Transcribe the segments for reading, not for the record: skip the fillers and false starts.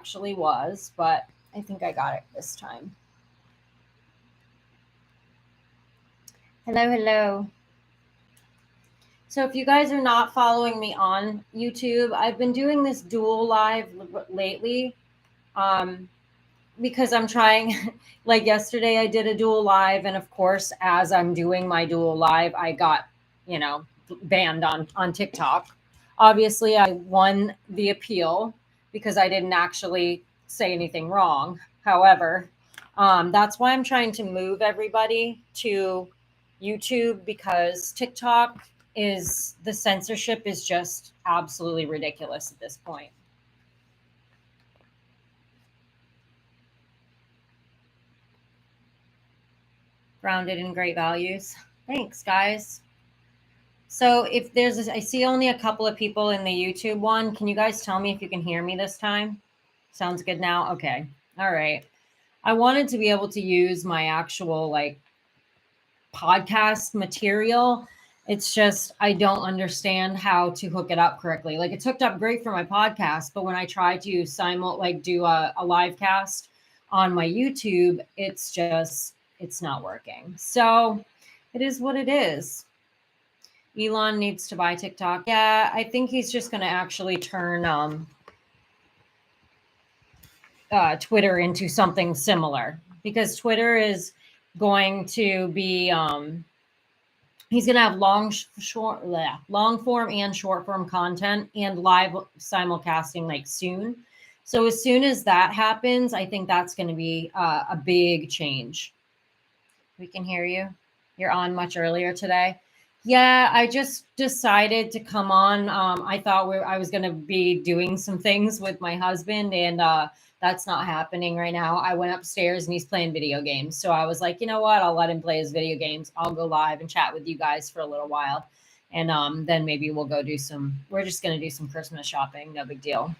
actually was, but I think I got it this time. Hello, hello. So if you guys are not following me on YouTube, I've been doing this dual live lately. Um, because I'm trying, like yesterday I did a dual live, and of course, as I'm doing my dual live, I got, you know, banned on TikTok. Obviously, I won the appeal because I didn't actually say anything wrong. However, that's why I'm trying to move everybody to YouTube, because TikTok is, the censorship is just absolutely ridiculous at this point. Grounded in great values. Thanks, guys. So if I see only a couple of people in the YouTube one. Can you guys tell me if you can hear me this time? Sounds good now? Okay. All right. I wanted to be able to use my actual like podcast material. It's just I don't understand how to hook it up correctly. Like it's hooked up great for my podcast, but when I try to do a live cast on my YouTube, it's not working. So it is what it is. Elon needs to buy TikTok. Yeah, I think he's just going to actually turn Twitter into something similar, because Twitter is going to be he's going to have long form and short form content and live simulcasting like soon. So as soon as that happens, I think that's going to be a big change. We can hear you. You're on much earlier today. Yeah, I just decided to come on. I thought I was going to be doing some things with my husband, and that's not happening right now. I went upstairs and he's playing video games. So I was like, you know what? I'll let him play his video games. I'll go live and chat with you guys for a little while. And then maybe we're just going to do some Christmas shopping. No big deal.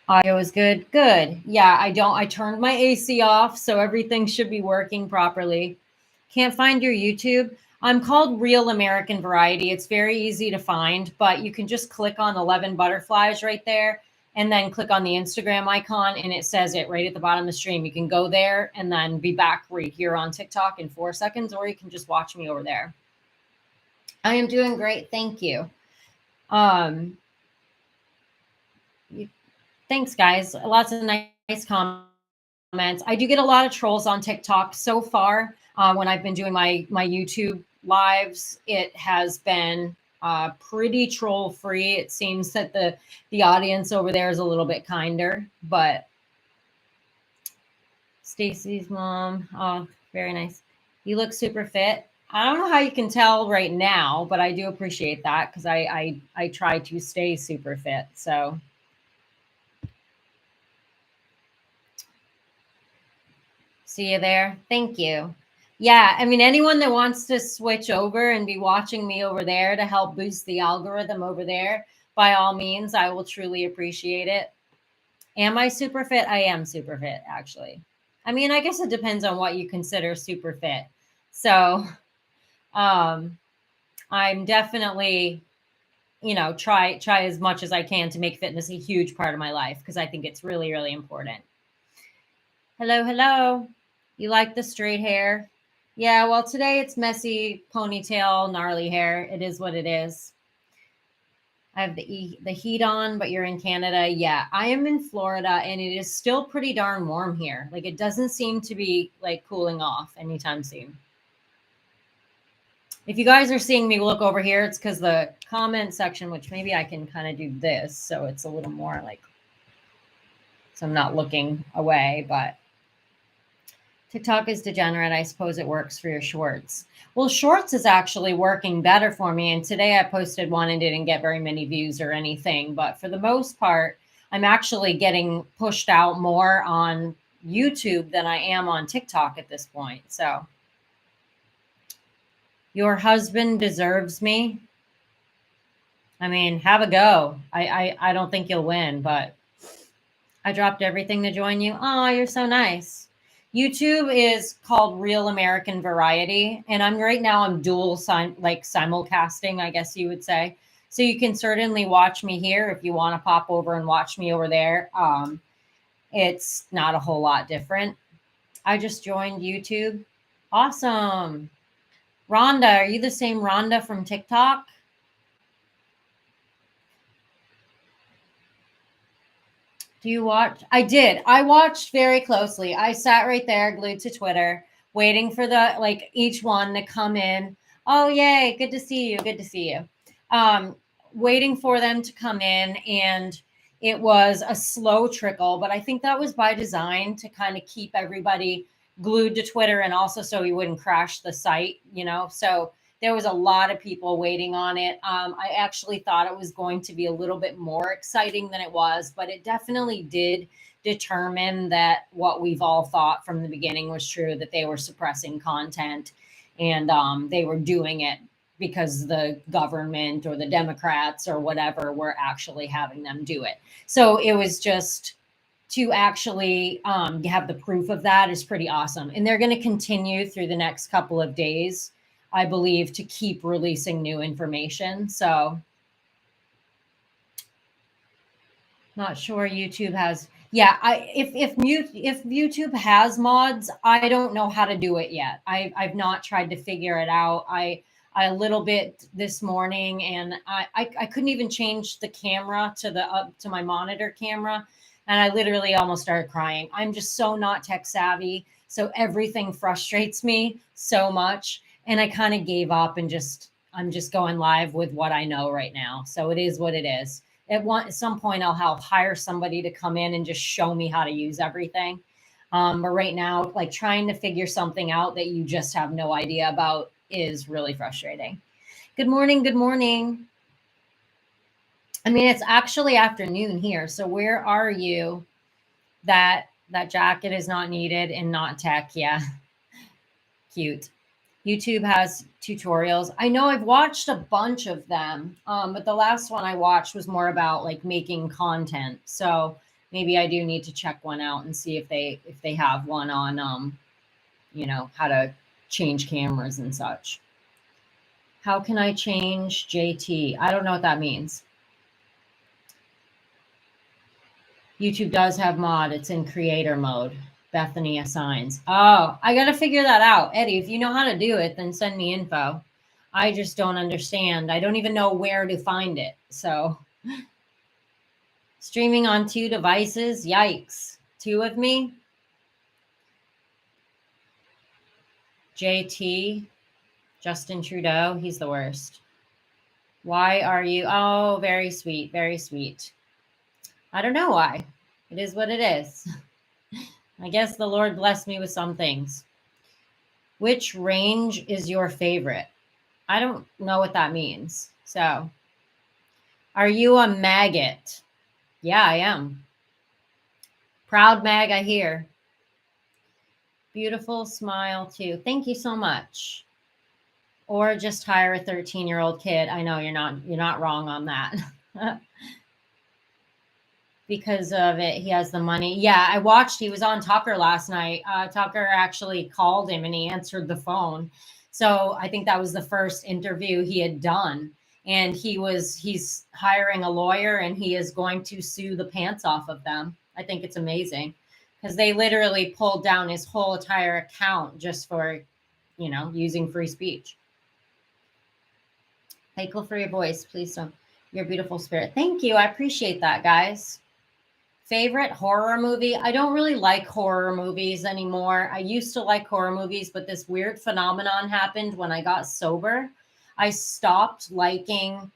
Audio is good. Good. Yeah, I turned my AC off, so everything should be working properly. Can't find your YouTube. I'm called Real American Variety. It's very easy to find, but you can just click on 11 butterflies right there and then click on the Instagram icon, and it says it right at the bottom of the stream. You can go there and then be back right here on TikTok in 4 seconds, or you can just watch me over there. I am doing great. Thank you. Um, Thanks, guys. Lots of nice comments. I do get a lot of trolls on TikTok so far. When I've been doing my YouTube lives, it has been pretty troll free. It seems that the audience over there is a little bit kinder, but Stacy's mom, oh, very nice. You look super fit. I don't know how you can tell right now, but I do appreciate that because I try to stay super fit. So see you there. Thank you. Yeah, I mean, anyone that wants to switch over and be watching me over there to help boost the algorithm over there, by all means, I will truly appreciate it. Am I super fit? I am super fit, actually. I mean, I guess it depends on what you consider super fit. So, um, I'm definitely, try as much as I can to make fitness a huge part of my life because I think it's really, really important. Hello, hello. You like the straight hair? Yeah, well, today it's messy ponytail, gnarly hair. It is what it is. I have the heat on, but you're in Canada. Yeah, I am in Florida, and it is still pretty darn warm here. Like it doesn't seem to be like cooling off anytime soon. If you guys are seeing me look over here, it's because the comment section, which maybe I can kind of do this, so it's a little more like, so I'm not looking away, but TikTok is degenerate. I suppose it works for your shorts. Well, shorts is actually working better for me. And today I posted one and didn't get very many views or anything. But for the most part, I'm actually getting pushed out more on YouTube than I am on TikTok at this point. So your husband deserves me. I mean, have a go. I don't think you'll win, but I dropped everything to join you. Oh, you're so nice. YouTube is called Real American Variety, and I'm dual simulcasting, I guess you would say. So you can certainly watch me here if you want to pop over and watch me over there. It's not a whole lot different. I just joined YouTube. Awesome. Rhonda, are you the same Rhonda from TikTok? Do you watch? I did. I watched very closely. I sat right there, glued to Twitter, waiting for each one to come in. Oh, yay. Good to see you. Good to see you. Waiting for them to come in. And it was a slow trickle, but I think that was by design to kind of keep everybody glued to Twitter and also so you wouldn't crash the site, So there was a lot of people waiting on it. I actually thought it was going to be a little bit more exciting than it was, but it definitely did determine that what we've all thought from the beginning was true, that they were suppressing content and they were doing it because the government or the Democrats or whatever were actually having them do it. So it was just to actually have the proof of that is pretty awesome. And they're going to continue through the next couple of days, I believe, to keep releasing new information. So not sure YouTube has. Yeah, if YouTube has mods, I don't know how to do it yet. I've not tried to figure it out. I a little bit this morning, and I couldn't even change the camera to the up to my monitor camera, and I literally almost started crying. I'm just so not tech savvy, so everything frustrates me so much, and I kind of gave up and I'm just going live with what I know right now. So it is what it is. At some point I'll hire somebody to come in and just show me how to use everything. But right now, like trying to figure something out that you just have no idea about is really frustrating. Good morning. Good morning. I mean, it's actually afternoon here. So where are you? That jacket is not needed and not tech. Yeah. Cute. YouTube has tutorials. I know I've watched a bunch of them, but the last one I watched was more about like making content. So maybe I do need to check one out and see if they have one on how to change cameras and such. How can I change JT? I don't know what that means. YouTube does have mod. It's in creator mode. Bethany assigns. Oh, I got to figure that out. Eddie, if you know how to do it, then send me info. I just don't understand. I don't even know where to find it. So streaming on 2 devices. Yikes. 2 of me. JT. Justin Trudeau. He's the worst. Why are you? Oh, very sweet. Very sweet. I don't know why. It is what it is. I guess the Lord blessed me with some things. Which range is your favorite? I don't know what that means. So, are you a maggot? Yeah, I am. Proud mag, I hear. Beautiful smile too. Thank you so much. Or just hire a 13-year-old kid. I know you're not wrong on that. Because of it, he has the money. Yeah, I watched. He was on Tucker last night. Tucker actually called him and he answered the phone. So I think that was the first interview he had done. And he's hiring a lawyer and he is going to sue the pants off of them. I think it's amazing because they literally pulled down his whole entire account just for, using free speech. Thankful for your voice. Please don't. Your beautiful spirit. Thank you. I appreciate that, guys. Favorite horror movie? I don't really like horror movies anymore. I used to like horror movies, but this weird phenomenon happened when I got sober. I stopped liking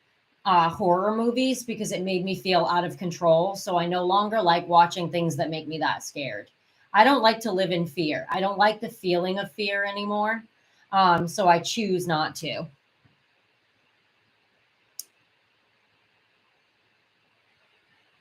horror movies because it made me feel out of control. So I no longer like watching things that make me that scared. I don't like to live in fear. I don't like the feeling of fear anymore. So I choose not to.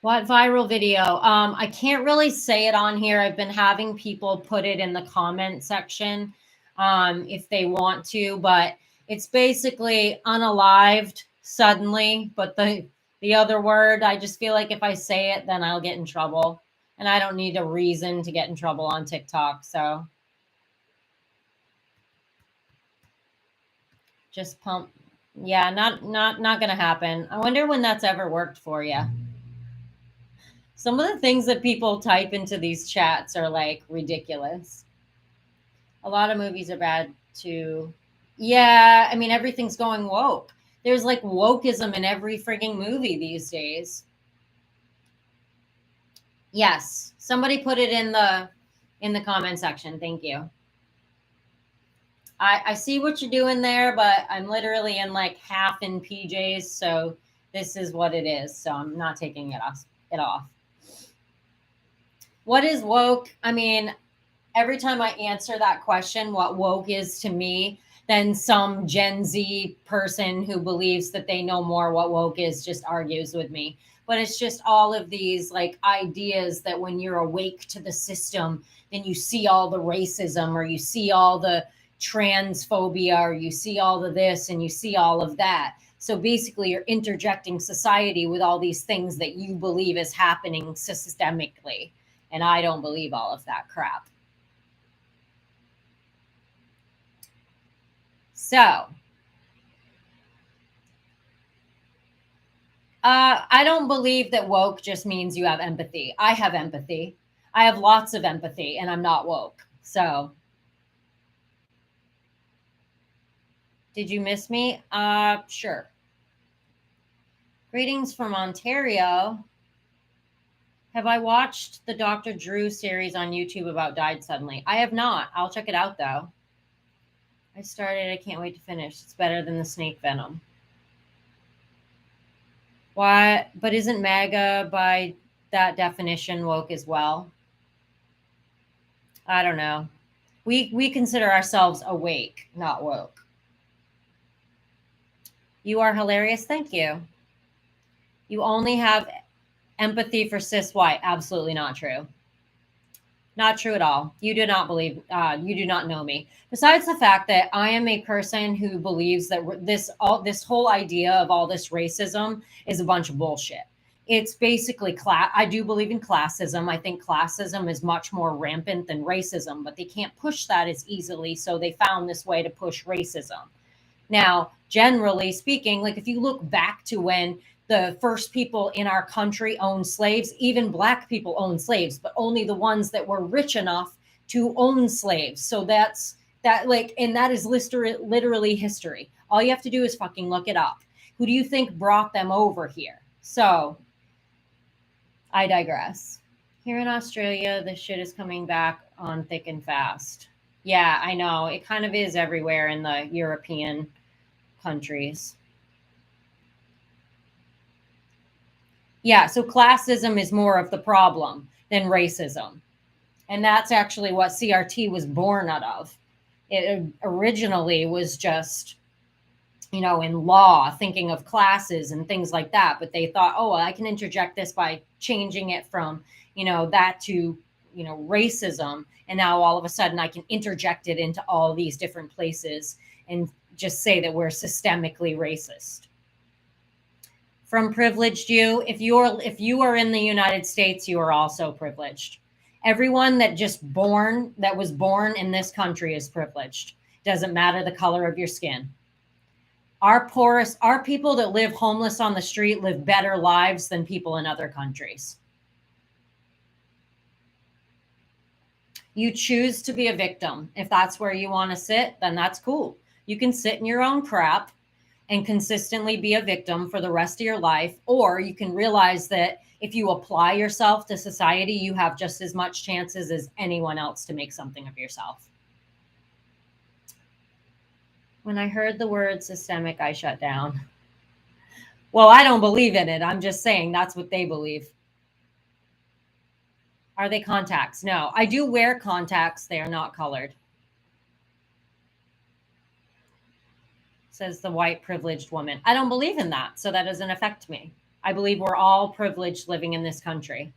What viral video? I can't really say it on here. I've been having people put it in the comment section if they want to, but it's basically unalived suddenly. But the other word, I just feel like if I say it, then I'll get in trouble. And I don't need a reason to get in trouble on TikTok. So just pump. Yeah, not gonna happen. I wonder when that's ever worked for you. Some of the things that people type into these chats are like ridiculous. A lot of movies are bad too. Yeah, I mean everything's going woke. There's like wokeism in every freaking movie these days. Yes, somebody put it in the comment section. Thank you. I see what you're doing there, but I'm literally in like half in PJs, so this is what it is. So I'm not taking it off. What is woke? I mean, every time I answer that question, what woke is to me, then some Gen Z person who believes that they know more what woke is just argues with me. But it's just all of these like ideas that when you're awake to the system, then you see all the racism or you see all the transphobia or you see all of this and you see all of that. So basically, you're interjecting society with all these things that you believe is happening systemically. And I don't believe all of that crap. So, I don't believe that woke just means you have empathy. I have empathy. I have lots of empathy, and I'm not woke. So, did you miss me? Sure. Greetings from Ontario. Have I watched the Dr. Drew series on YouTube about Died Suddenly? I have not. I'll check it out though. I started. I can't wait to finish. It's better than the snake venom. Why? But isn't MAGA by that definition woke as well? I don't know. We consider ourselves awake, not woke. You are hilarious. Thank you. You only have empathy for cis white. Absolutely not true. Not true at all. You do not believe. You do not know me. Besides the fact that I am a person who believes that this whole idea of all this racism is a bunch of bullshit. It's basically class. I do believe in classism. I think classism is much more rampant than racism, but they can't push that as easily. So they found this way to push racism. Now, generally speaking, like if you look back to when the first people in our country owned slaves, even black people owned slaves, but only the ones that were rich enough to own slaves. So that's that, like, and that is literally history. All you have to do is fucking look it up. Who do you think brought them over here? So I digress. Here in Australia, the shit is coming back on thick and fast. Yeah, I know. It kind of is everywhere in the European countries. Yeah, so classism is more of the problem than racism. And that's actually what CRT was born out of. It originally was just, in law, thinking of classes and things like that. But they thought, oh, well, I can interject this by changing it from, that to, racism. And now all of a sudden I can interject it into all these different places and just say that we're systemically racist. From privileged you, if you are in the United States, you are also privileged. Everyone that was born in this country is privileged. Doesn't matter the color of your skin. Our people that live homeless on the street live better lives than people in other countries. You choose to be a victim. If that's where you want to sit, then that's cool. You can sit in your own crap and consistently be a victim for the rest of your life. Or you can realize that if you apply yourself to society, you have just as much chances as anyone else to make something of yourself. When I heard the word systemic, I shut down. Well, I don't believe in it. I'm just saying that's what they believe. Are they contacts? No, I do wear contacts. They are not colored. Says the white privileged woman. I don't believe in that, so that doesn't affect me. I believe we're all privileged living in this country.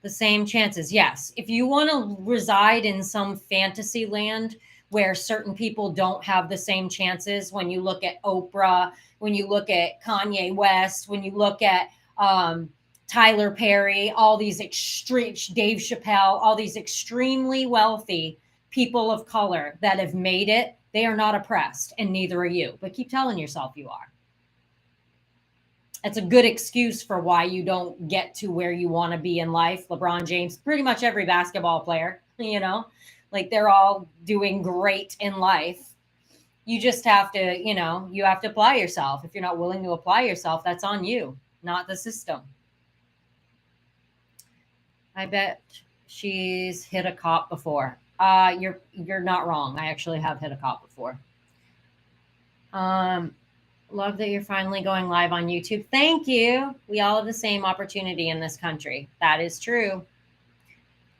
The same chances, yes. If you want to reside in some fantasy land where certain people don't have the same chances, when you look at Oprah, when you look at Kanye West, when you look at Tyler Perry, all these extreme, Dave Chappelle, all these extremely wealthy people of color that have made it, they are not oppressed, and neither are you. But keep telling yourself you are. It's a good excuse for why you don't get to where you want to be in life. LeBron James, pretty much every basketball player, like they're all doing great in life. You just have to, you have to apply yourself. If you're not willing to apply yourself, that's on you, not the system. I bet she's hit a cop before. You're not wrong. I actually have hit a cop before. Love that you're finally going live on YouTube. Thank you. We all have the same opportunity in this country. That is true.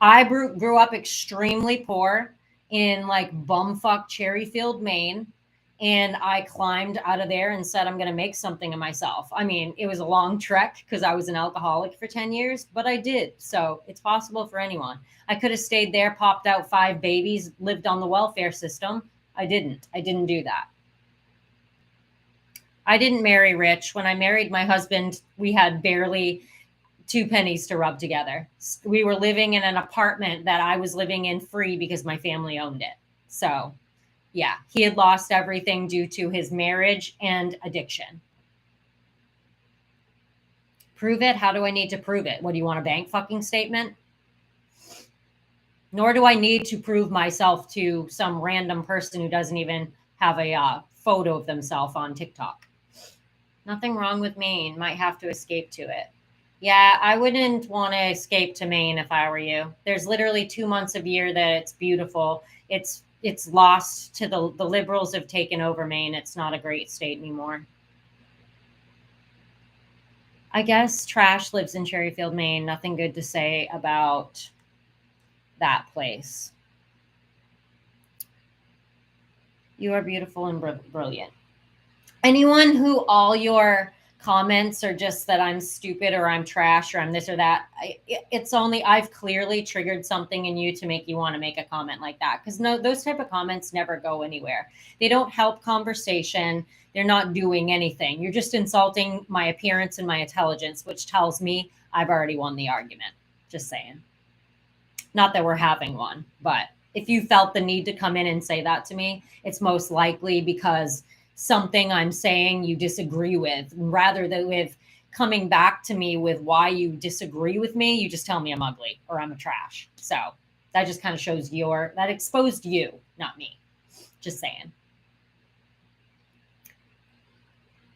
I grew up extremely poor in like bumfuck Cherryfield, Maine. And I climbed out of there and said, I'm going to make something of myself. I mean, it was a long trek because I was an alcoholic for 10 years, but I did. So it's possible for anyone. I could have stayed there, popped out 5 babies, lived on the welfare system. I didn't do that. I didn't marry rich. When I married my husband, we had barely 2 pennies to rub together. We were living in an apartment that I was living in free because my family owned it. So yeah, he had lost everything due to his marriage and addiction. Prove it? How do I need to prove it? What, do you want a bank fucking statement? Nor do I need to prove myself to some random person who doesn't even have a photo of themselves on TikTok. Nothing wrong with Maine. Might have to escape to it. Yeah, I wouldn't want to escape to Maine if I were you. There's literally 2 months of year that it's beautiful. It's lost to the liberals have taken over Maine. It's not a great state anymore. I guess Trash lives in Cherryfield, Maine. Nothing good to say about that place. You are beautiful and brilliant. Anyone who all your comments are just that I'm stupid or I'm trash or I'm this or that, it's only I've clearly triggered something in you to make you want to make a comment like that, because no, those type of comments never go anywhere. They don't help conversation. They're not doing anything. You're just insulting my appearance and my intelligence, which tells me I've already won the argument. Just saying. Not that we're having one, but if you felt the need to come in and say that to me, it's most likely because something I'm saying you disagree with, rather than with coming back to me with why you disagree with me. You just tell me I'm ugly or I'm a trash. So that just kind of shows that exposed you, not me. Just saying.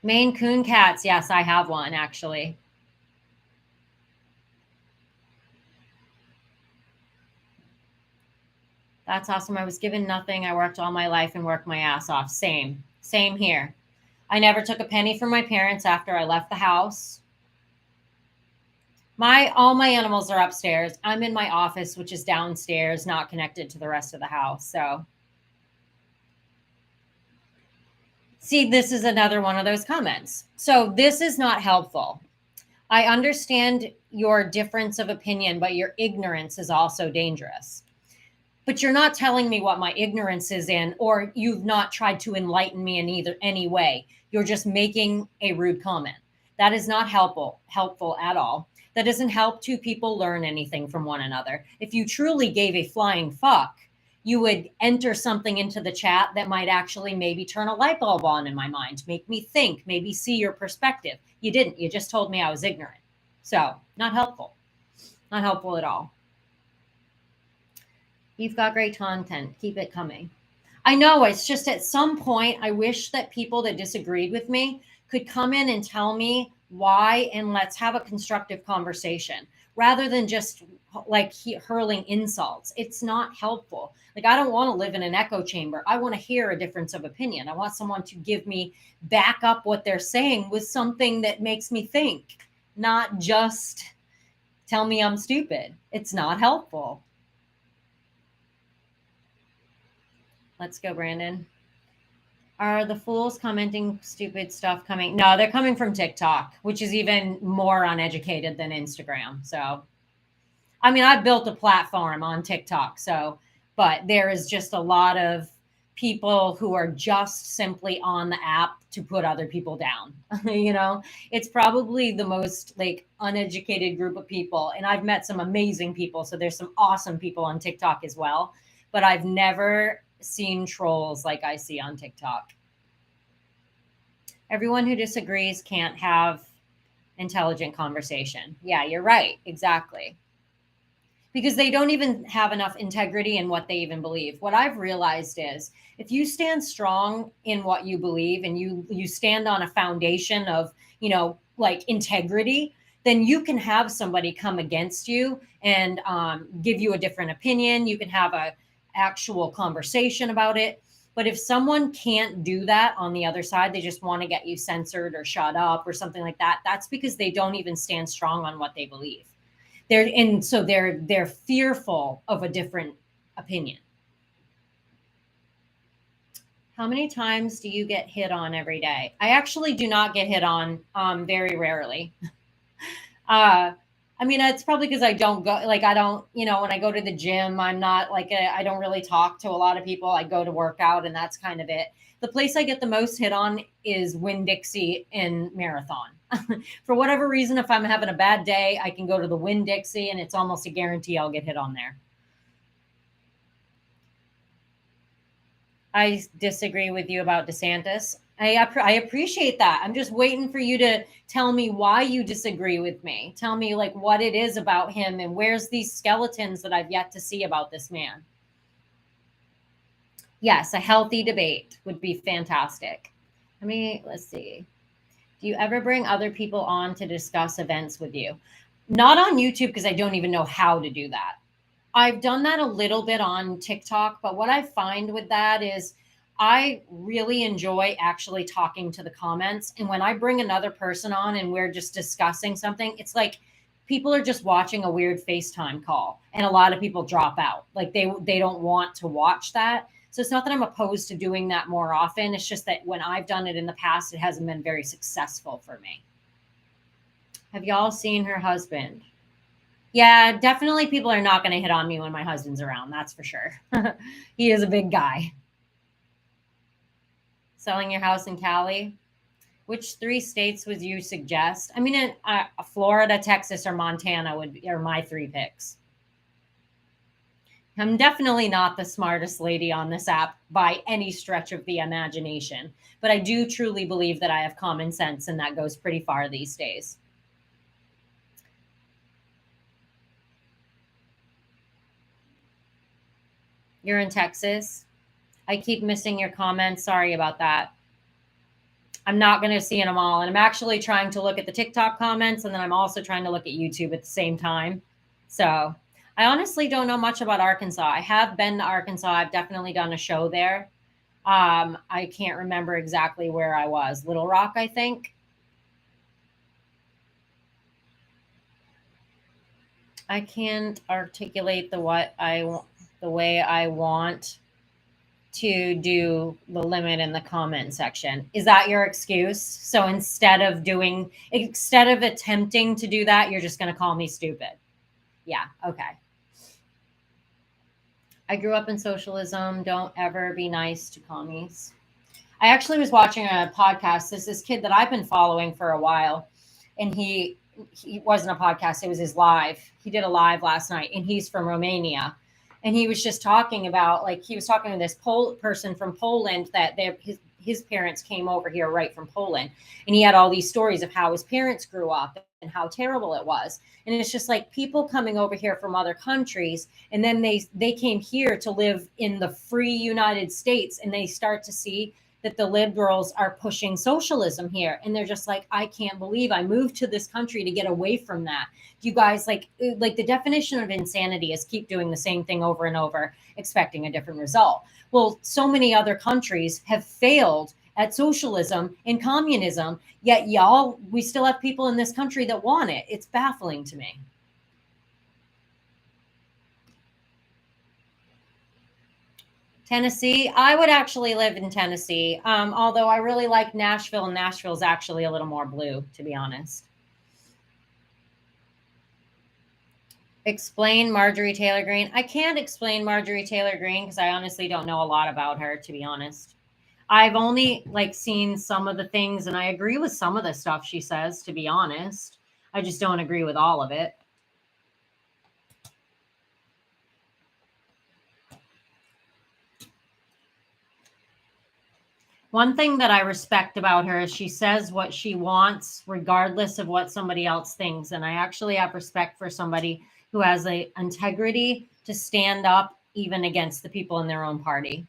Maine Coon cats. Yes, I have one actually. That's awesome. I was given nothing. I worked all my life and worked my ass off. Same here. I never took a penny from my parents after I left the house. All my animals are upstairs. I'm in my office, which is downstairs, not connected to the rest of the house. So see, this is another one of those comments. So this is not helpful. I understand your difference of opinion, but your ignorance is also dangerous. But you're not telling me what my ignorance is in, or you've not tried to enlighten me in any way. You're just making a rude comment. That is not helpful at all. That doesn't help 2 people learn anything from one another. If you truly gave a flying fuck, you would enter something into the chat that might actually maybe turn a light bulb on in my mind, make me think, maybe see your perspective. You didn't. You just told me I was ignorant. So not helpful. Not helpful at all. You've got great content. Keep it coming. I know, it's just at some point, I wish that people that disagreed with me could come in and tell me why, and let's have a constructive conversation rather than just like hurling insults. It's not helpful. Like, I don't want to live in an echo chamber. I want to hear a difference of opinion. I want someone to give me back up what they're saying with something that makes me think, not just tell me I'm stupid. It's not helpful. Let's go, Brandon. Are the fools commenting stupid stuff coming? No, they're coming from TikTok, which is even more uneducated than Instagram. So, I mean, I've built a platform on TikTok. So, but there is just a lot of people who are just simply on the app to put other people down. It's probably the most like uneducated group of people. And I've met some amazing people. So there's some awesome people on TikTok as well. but I've never seen trolls like I see on TikTok. Everyone who disagrees can't have intelligent conversation. Yeah, you're right. Exactly. Because they don't even have enough integrity in what they even believe. What I've realized is if you stand strong in what you believe and you stand on a foundation of, like integrity, then you can have somebody come against you and give you a different opinion. You can have a actual conversation about it. But if someone can't do that on the other side, they just want to get you censored or shut up or something like that. That's because they don't even stand strong on what they believe. They're fearful of a different opinion. How many times do you get hit on every day? I actually do not get hit on very rarely. I mean, it's probably because I don't go, like, I don't, when I go to the gym, I'm not like, I don't really talk to a lot of people. I go to work out and that's kind of it. The place I get the most hit on is Winn-Dixie in Marathon. For whatever reason, if I'm having a bad day, I can go to the Winn-Dixie and it's almost a guarantee I'll get hit on there. I disagree with you about DeSantis. I appreciate that. I'm just waiting for you to tell me why you disagree with me. Tell me like what it is about him and where's these skeletons that I've yet to see about this man. Yes, a healthy debate would be fantastic. Let's see. Do you ever bring other people on to discuss events with you? Not on YouTube because I don't even know how to do that. I've done that a little bit on TikTok, but what I find with that is I really enjoy actually talking to the comments. And when I bring another person on and we're just discussing something, it's like people are just watching a weird FaceTime call and a lot of people drop out. Like they don't want to watch that. So it's not that I'm opposed to doing that more often. It's just that when I've done it in the past, it hasn't been very successful for me. Have y'all seen her husband? Yeah, definitely people are not going to hit on me when my husband's around. That's for sure. He is a big guy. Selling your house in Cali. Which 3 states would you suggest? I mean, Florida, Texas, or Montana are my 3 picks. I'm definitely not the smartest lady on this app by any stretch of the imagination, but I do truly believe that I have common sense, and that goes pretty far these days. You're in Texas. I keep missing your comments. Sorry about that. I'm not going to see them all. And I'm actually trying to look at the TikTok comments, and then I'm also trying to look at YouTube at the same time. So I honestly don't know much about Arkansas. I have been to Arkansas. I've definitely done a show there. I can't remember exactly where I was. Little Rock, I think. I can't articulate the way I want to do the limit in the comment section. Is that your excuse? So instead of attempting to do that, you're just going to call me stupid. Yeah. Okay. I grew up in socialism. Don't ever be nice to commies. I actually was watching a podcast. This kid that I've been following for a while, and he wasn't a podcast. It was his live. He did a live last night, and he's from Romania. And he was just talking about, like, he was talking to this person from Poland that his parents came over here right from Poland. And he had all these stories of how his parents grew up and how terrible it was. And it's just like people coming over here from other countries, and then they came here to live in the free United States, and they start to see that the liberals are pushing socialism here, and they're just like, I can't believe I moved to this country to get away from that. You guys, like the definition of insanity is keep doing the same thing over and over, expecting a different result. Well, so many other countries have failed at socialism and communism, yet we still have people in this country that want it. It's baffling to me. Tennessee. I would actually live in Tennessee, although I really like Nashville, and Nashville's actually a little more blue, to be honest. Explain Marjorie Taylor Greene. I can't explain Marjorie Taylor Greene because I honestly don't know a lot about her, to be honest. I've only seen some of the things, and I agree with some of the stuff she says, to be honest. I just don't agree with all of it. One thing that I respect about her is she says what she wants, regardless of what somebody else thinks. And I actually have respect for somebody who has a integrity to stand up even against the people in their own party.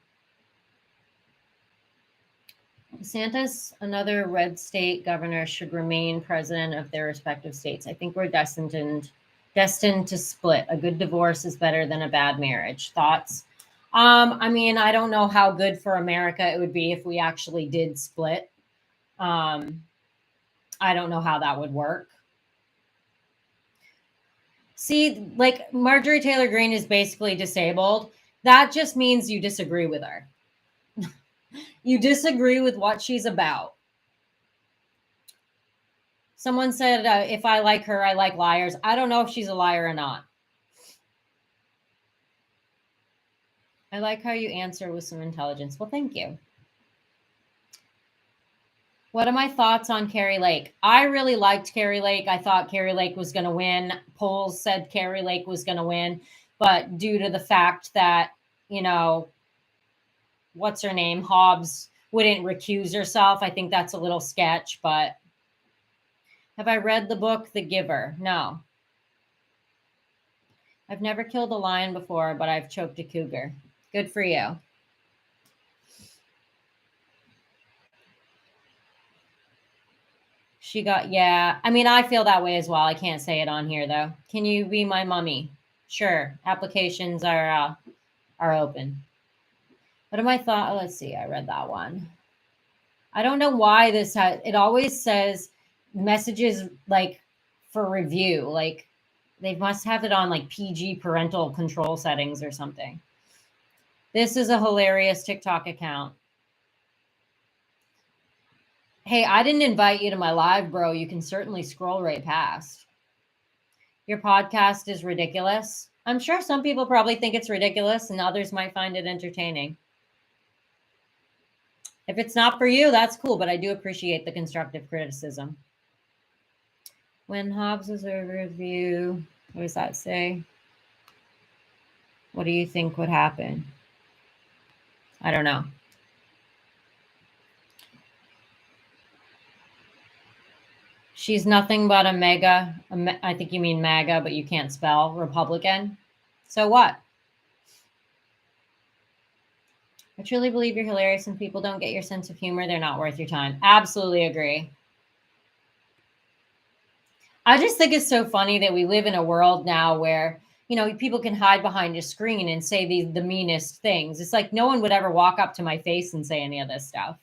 DeSantis, another red state governor, should remain president of their respective states. I think we're destined to split. A good divorce is better than a bad marriage. Thoughts? I mean, I don't know how good for America it would be if we actually did split. I don't know how that would work. See, like Marjorie Taylor Greene is basically disabled. That just means you disagree with her. You disagree with what she's about. Someone said, if I like her, I like liars. I don't know if she's a liar or not. I like how you answer with some intelligence. Well, thank you. What are my thoughts on Kari Lake? I really liked Kari Lake. I thought Kari Lake was going to win. Polls said Kari Lake was going to win. But due to the fact that, you know, what's her name? Hobbs wouldn't recuse herself. I think that's a little sketch, but have I read the book, The Giver? No. I've never killed a lion before, but I've choked a cougar. Good for you. She got, yeah. I mean, I feel that way as well. I can't say it on here, though. Can you be my mummy? Sure. Applications are open. What am I thought? Oh, let's see. I read that one. I don't know why this has, it always says messages like for review. Like they must have it on like PG parental control settings or something. This is a hilarious TikTok account. Hey, I didn't invite you to my live, bro. You can certainly scroll right past. Your podcast is ridiculous. I'm sure some people probably think it's ridiculous and others might find it entertaining. If it's not for you, that's cool, but I do appreciate the constructive criticism. When Hobbs was a review, what does that say? What do you think would happen? I don't know. She's nothing but a mega, I think you mean MAGA, but you can't spell Republican. So what? I truly believe you're hilarious and people don't get your sense of humor. They're not worth your time. Absolutely agree. I just think it's so funny that we live in a world now where, you know, people can hide behind a screen and say the meanest things. It's like no one would ever walk up to my face and say any of this stuff.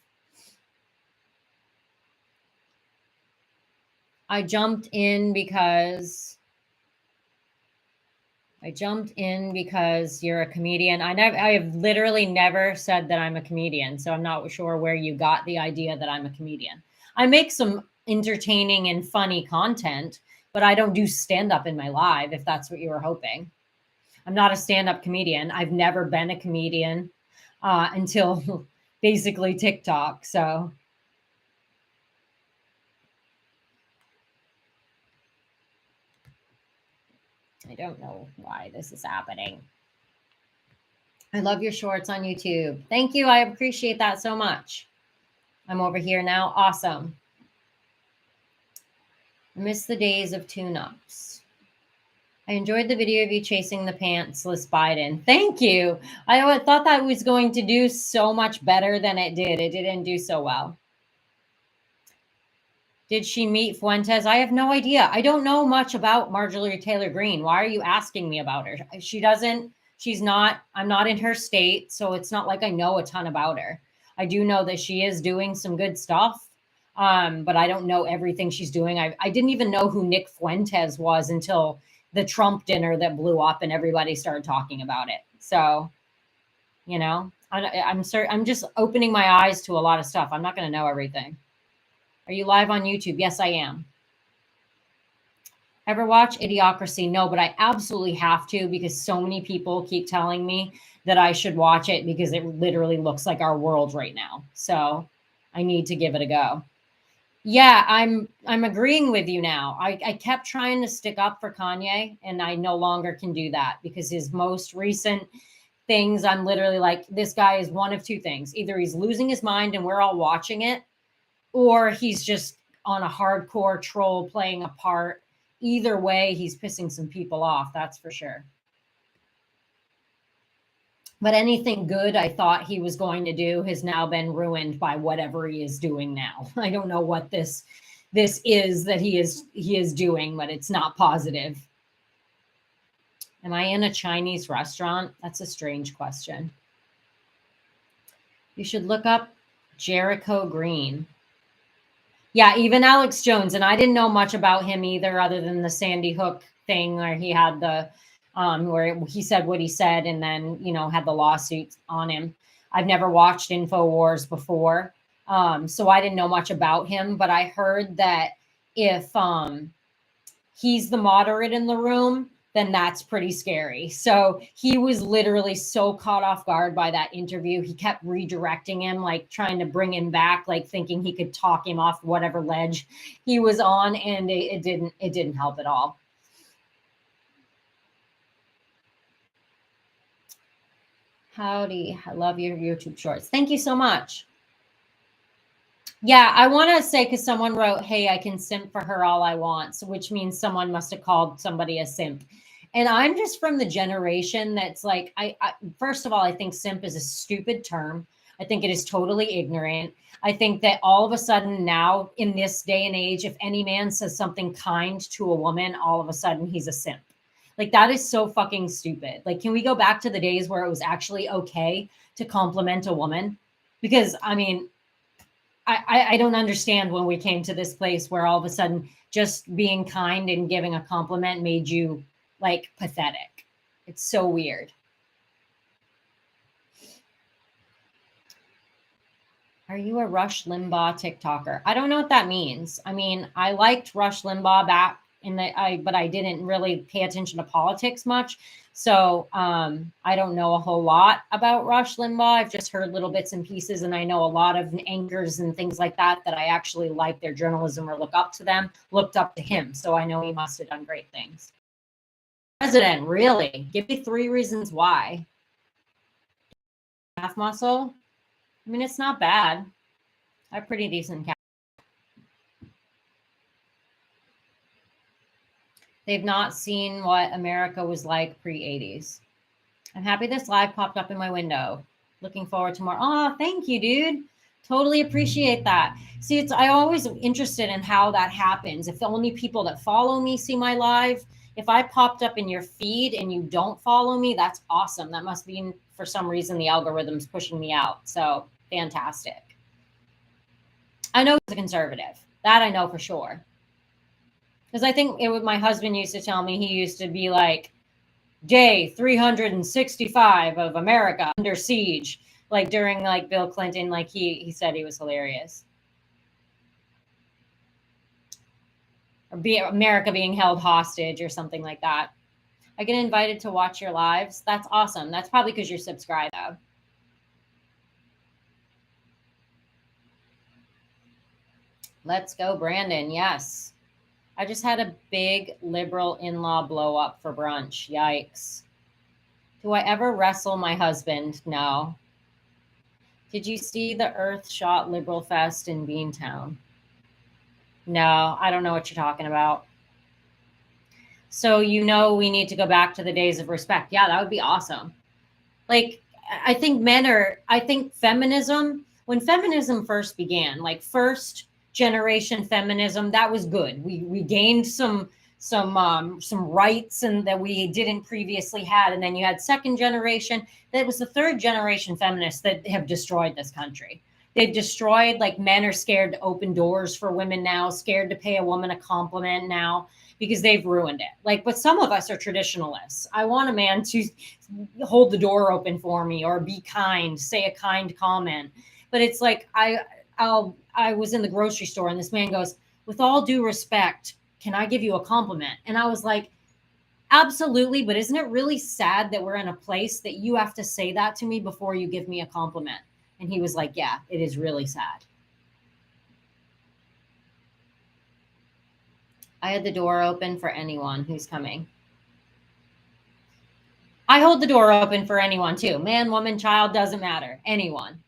I jumped in because you're a comedian. I have literally never said that I'm a comedian, so I'm not sure where you got the idea that I'm a comedian. I make some entertaining and funny content, but I don't do stand-up in my live, if that's what you were hoping. I'm not a stand-up comedian. I've never been a comedian until basically TikTok, so... I don't know why this is happening. I love your shorts on YouTube. Thank you. I appreciate that so much. I'm over here now. Awesome. I miss the days of tune-ups. I enjoyed the video of you chasing the pantsless Biden. Thank you. I thought that was going to do so much better than it did. It didn't do so well. Did she meet Fuentes? I have no idea. I don't know much about Marjorie Taylor Greene. Why are you asking me about her? I'm not in her state, so it's not like I know a ton about her. I do know that she is doing some good stuff, but I don't know everything she's doing. I didn't even know who Nick Fuentes was until the Trump dinner that blew up and everybody started talking about it. So, you know, I'm just opening my eyes to a lot of stuff. I'm not going to know everything. Are you live on YouTube? Yes, I am. Ever watch Idiocracy? No, but I absolutely have to because so many people keep telling me that I should watch it because it literally looks like our world right now. So I need to give it a go. Yeah, I'm agreeing with you now. I kept trying to stick up for Kanye and I no longer can do that because his most recent things, I'm literally like, this guy is one of two things. Either he's losing his mind and we're all watching it, or he's just on a hardcore troll playing a part. Either way, he's pissing some people off, that's for sure. But anything good I thought he was going to do has now been ruined by whatever he is doing now. I don't know what this is that he is doing, but it's not positive. Am I in a Chinese restaurant? That's a strange question. You should look up Jericho Green. Yeah, even Alex Jones, and I didn't know much about him either, other than the Sandy Hook thing where he had the where he said what he said, and then had the lawsuits on him. I've never watched InfoWars before, so I didn't know much about him. But I heard that if he's the moderate in the room, then that's pretty scary. So he was literally so caught off guard by that interview. He kept redirecting him, like trying to bring him back, like thinking he could talk him off whatever ledge he was on, and it didn't help at all. Howdy, I love your YouTube shorts. Thank you so much. Yeah, I want to say, because someone wrote, hey, I can simp for her all I want, so which means someone must have called somebody a simp. And I'm just from the generation that's like, I first of all, I think simp is a stupid term. I think it is totally ignorant. I think that all of a sudden now, in this day and age, if any man says something kind to a woman, all of a sudden he's a simp. Like, that is so fucking stupid. Like, can we go back to the days where it was actually okay to compliment a woman? Because, I mean, I don't understand when we came to this place where all of a sudden just being kind and giving a compliment made you like pathetic. It's so weird. Are you a Rush Limbaugh TikToker? I don't know what that means. I mean, I liked Rush Limbaugh back but I didn't really pay attention to politics much. So I don't know a whole lot about Rush Limbaugh. I've just heard little bits and pieces, and I know a lot of anchors and things like that I actually like their journalism or looked up to him. So I know he must have done great things. President, really? Give me 3 reasons why. Calf muscle? I mean, it's not bad. I have pretty decent calf. They've not seen what America was like pre-80s. I'm happy this live popped up in my window. Looking forward to more. Oh, thank you, dude. Totally appreciate that. See, I always interested in how that happens. If the only people that follow me see my live, if I popped up in your feed and you don't follow me, that's awesome. That must mean for some reason the algorithm's pushing me out. So fantastic. I know he's a conservative. That I know for sure. Because I think my husband used to tell me, he used to be like, day 365 of America under siege, like during like Bill Clinton, like he said he was hilarious. Or America being held hostage or something like that. I get invited to watch your lives. That's awesome. That's probably because you're subscribed though. Let's go, Brandon. Yes. I just had a big liberal in-law blow up for brunch. Yikes. Do I ever wrestle my husband? No. Did you see the Earthshot Liberal Fest in Beantown? No, I don't know what you're talking about. So we need to go back to the days of respect. Yeah, that would be awesome. Like, I think feminism, when feminism first began, like first generation feminism, that was good. We gained some rights and that we didn't previously had. And then you had second generation. That was the third generation feminists that have destroyed this country. They've destroyed, like, men are scared to open doors for women now, scared to pay a woman a compliment now, because they've ruined it. Like, but some of us are traditionalists. I want a man to hold the door open for me or be kind, say a kind comment. But it's like, I was in the grocery store and this man goes, with all due respect, can I give you a compliment? And I was like, absolutely. But isn't it really sad that we're in a place that you have to say that to me before you give me a compliment? And he was like, yeah, it is really sad. I had the door open for anyone who's coming. I hold the door open for anyone too. Man, woman, child, doesn't matter. Anyone.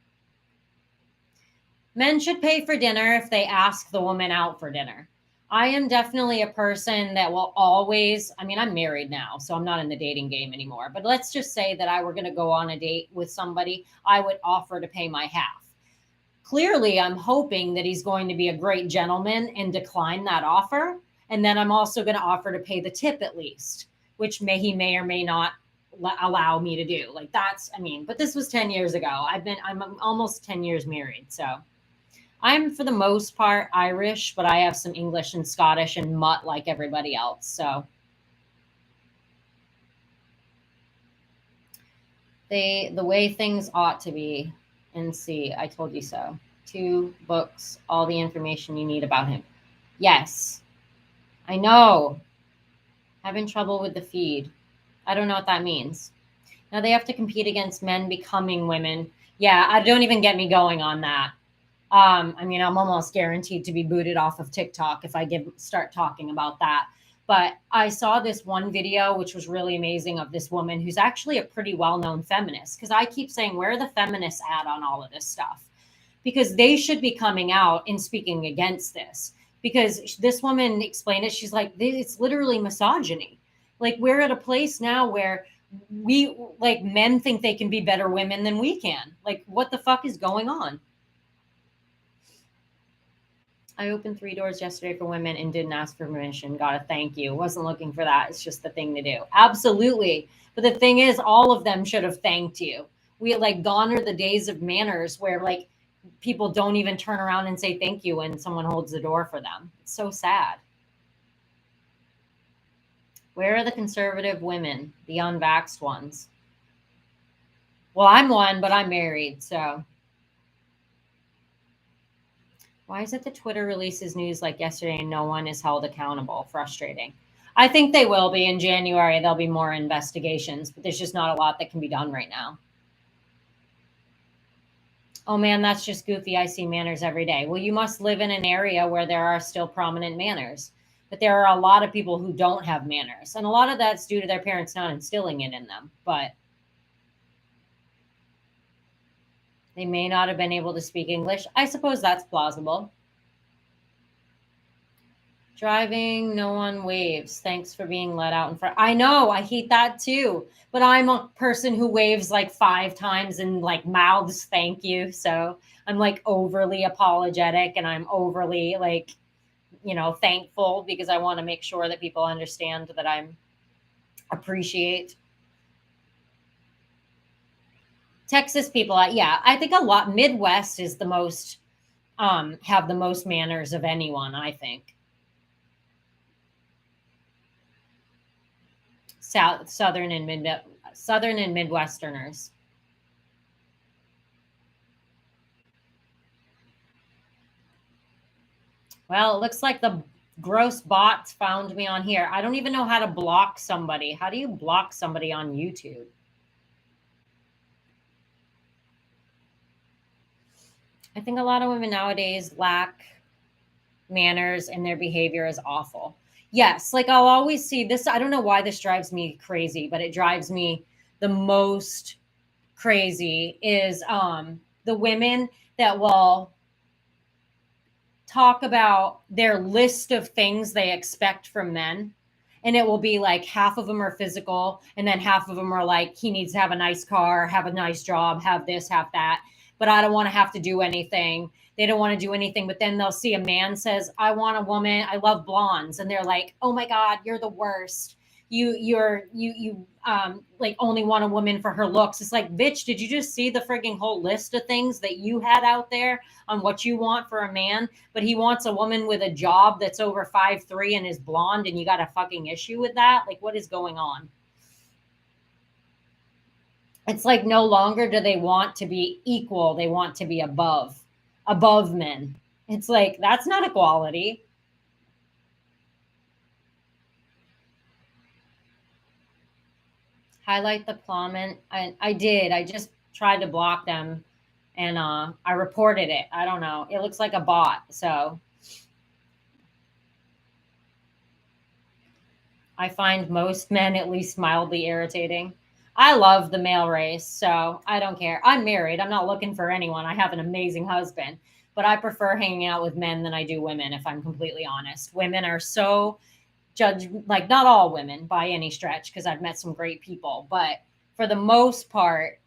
Men should pay for dinner if they ask the woman out for dinner. I am definitely a person that will always, I mean, I'm married now, so I'm not in the dating game anymore. But let's just say that I were going to go on a date with somebody, I would offer to pay my half. Clearly, I'm hoping that he's going to be a great gentleman and decline that offer. And then I'm also going to offer to pay the tip at least, which he may or may not allow me to do. Like that's, I mean, but this was 10 years ago. I'm almost 10 years married. So I'm for the most part Irish, but I have some English and Scottish and mutt like everybody else. So the way things ought to be. And see, I told you so. 2 books, all the information you need about him. Yes, I know. Having trouble with the feed. I don't know what that means. Now they have to compete against men becoming women. Yeah, I don't even get me going on that. I mean, I'm almost guaranteed to be booted off of TikTok if I start talking about that. But I saw this one video, which was really amazing, of this woman who's actually a pretty well-known feminist. Because I keep saying, where are the feminists at on all of this stuff? Because they should be coming out and speaking against this. Because this woman explained it. She's like, it's literally misogyny. Like, we're at a place now where we, like, men think they can be better women than we can. Like, what the fuck is going on? I opened 3 doors yesterday for women and didn't ask for permission. Gotta thank you. Wasn't looking for that. It's just the thing to do. Absolutely. But the thing is, all of them should have thanked you. We like gone are the days of manners where like people don't even turn around and say thank you when someone holds the door for them. It's so sad. Where are the conservative women, the unvaxxed ones? Well, I'm one, but I'm married, so. Why is it that Twitter releases news like yesterday and no one is held accountable? Frustrating. I think they will be in January. There'll be more investigations, but there's just not a lot that can be done right now. Oh man, that's just goofy. I see manners every day. Well, you must live in an area where there are still prominent manners, but there are a lot of people who don't have manners. And a lot of that's due to their parents not instilling it in them, but they may not have been able to speak English. I suppose that's plausible. Driving, no one waves. Thanks for being let out in front. I know, I hate that too. But I'm a person who waves like 5 times and like mouths thank you. So I'm like overly apologetic and I'm overly like, thankful because I want to make sure that people understand that I'm appreciate. Texas people, yeah, I think a lot. Midwest is the most, have the most manners of anyone, I think. Southern and Midwesterners. Well, it looks like the gross bots found me on here. I don't even know how to block somebody. How do you block somebody on YouTube? I think a lot of women nowadays lack manners and their behavior is awful. Yes, like I'll always see this. I don't know why this drives me crazy, but it drives me the most crazy is the women that will talk about their list of things they expect from men. And it will be like half of them are physical, and then half of them are like, he needs to have a nice car, have a nice job, have this, have that. But I don't want to have to do anything. They don't want to do anything. But then they'll see a man says, I want a woman. I love blondes. And they're like, oh my God, you're the worst. You like only want a woman for her looks. It's like, bitch, did you just see the frigging whole list of things that you had out there on what you want for a man? But he wants a woman with a job that's over 5'3" and is blonde, and you got a fucking issue with that? Like, what is going on? It's like no longer do they want to be equal, they want to be above men. It's like that's not equality. Highlight the comment. I did. I just tried to block them and I reported it. I don't know. It looks like a bot. So I find most men at least mildly irritating. I love the male race, so I don't care. I'm married. I'm not looking for anyone. I have an amazing husband, but I prefer hanging out with men than I do women, if I'm completely honest. Women are so like not all women by any stretch, because I've met some great people, but for the most part,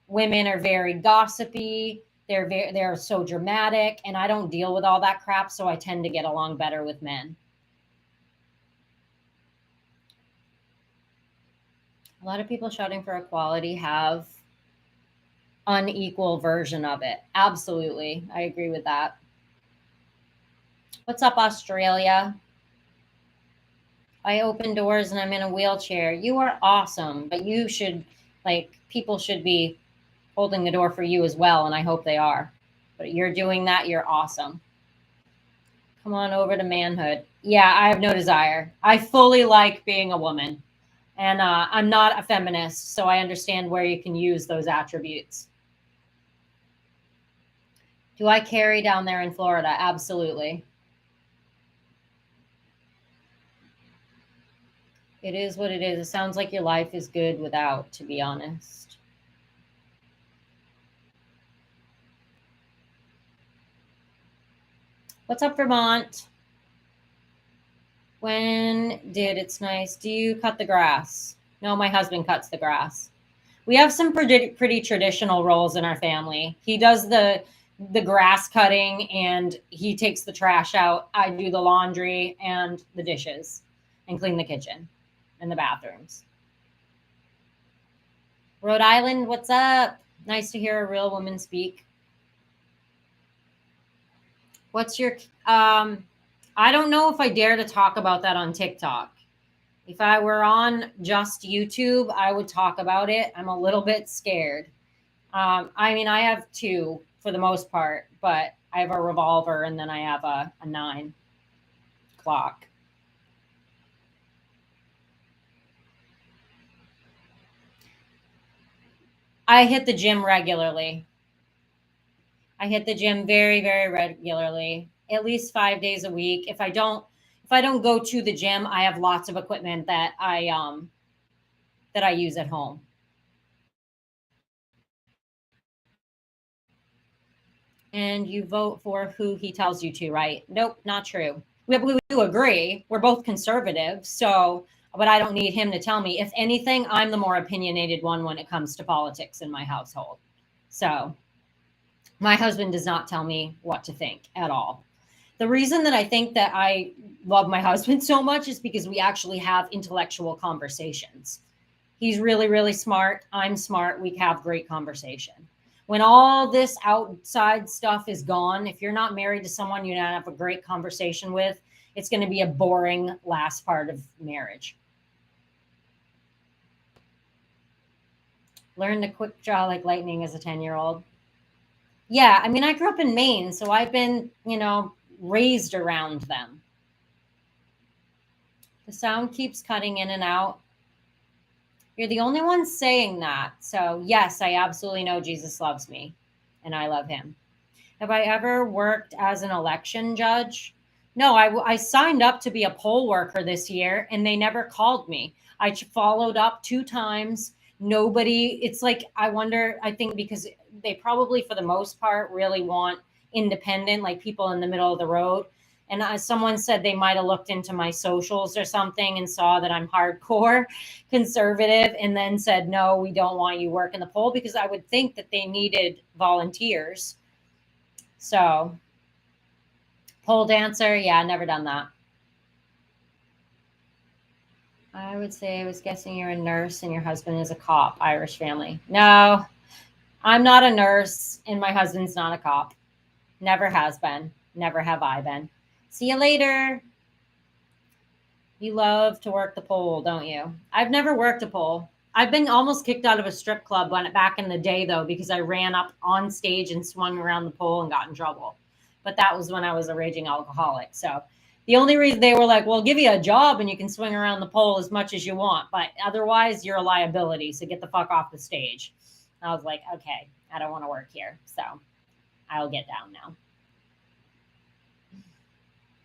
women are very gossipy. They're so dramatic, and I don't deal with all that crap, so I tend to get along better with men. A lot of people shouting for equality have unequal version of it. Absolutely. I agree with that. What's up, Australia? I open doors and I'm in a wheelchair. You are awesome, but you should, like, people should be holding the door for you as well, and I hope they are. But you're doing that. You're awesome. Come on over to manhood. Yeah, I have no desire. I fully like being a woman, and I'm not a feminist, so I understand where you can use those attributes. Do I carry down there in Florida? Absolutely. It is what it is. It sounds like your life is good without, to be honest. What's up, Vermont? When did it's nice? Do you cut the grass? No, my husband cuts the grass. We have some pretty traditional roles in our family. He does the grass cutting and he takes the trash out. I do the laundry and the dishes and clean the kitchen and the bathrooms. Rhode Island, what's up? Nice to hear a real woman speak. What's your I don't know if I dare to talk about that on TikTok. If I were on just YouTube, I would talk about it. I'm a little bit scared. I mean, I have two for the most part, but I have a revolver and then I have a 9 clock. I hit the gym regularly. I hit the gym very, very regularly, at least 5 days a week. If I don't go to the gym, I have lots of equipment that I use at home. And you vote for who he tells you to, right? Nope, not true. We do agree. We're both conservative, so but I don't need him to tell me. If anything, I'm the more opinionated one when it comes to politics in my household. So my husband does not tell me what to think at all. The reason that I think that I love my husband so much is because we actually have intellectual conversations. He's really, really smart. I'm smart. We have great conversation. When all this outside stuff is gone, if you're not married to someone you don't have a great conversation with, it's going to be a boring last part of marriage. Learn to quick draw like lightning as a 10-year-old. Yeah, I mean, I grew up in Maine, so I've been, raised around them. The sound keeps cutting in and out. You're the only one saying that. So, yes, I absolutely know Jesus loves me and I love him. Have I ever worked as an election judge? No, I signed up to be a poll worker this year and they never called me. I followed up 2 times. Nobody, it's like, I wonder, I think because they probably, for the most part, really want independent, like people in the middle of the road. And someone said they might have looked into my socials or something and saw that I'm hardcore conservative and then said, no, we don't want you working the poll, because I would think that they needed volunteers. So, pole dancer, yeah, never done that. I would say I was guessing you're a nurse and your husband is a cop, Irish family. No, I'm not a nurse and my husband's not a cop. Never has been. Never have I been. See you later. You love to work the pole, don't you? I've never worked a pole. I've been almost kicked out of a strip club back in the day, though, because I ran up on stage and swung around the pole and got in trouble. But that was when I was a raging alcoholic. So the only reason they were like, well, give you a job and you can swing around the pole as much as you want, but otherwise you're a liability. So get the fuck off the stage. I was like, okay, I don't want to work here. So I'll get down now.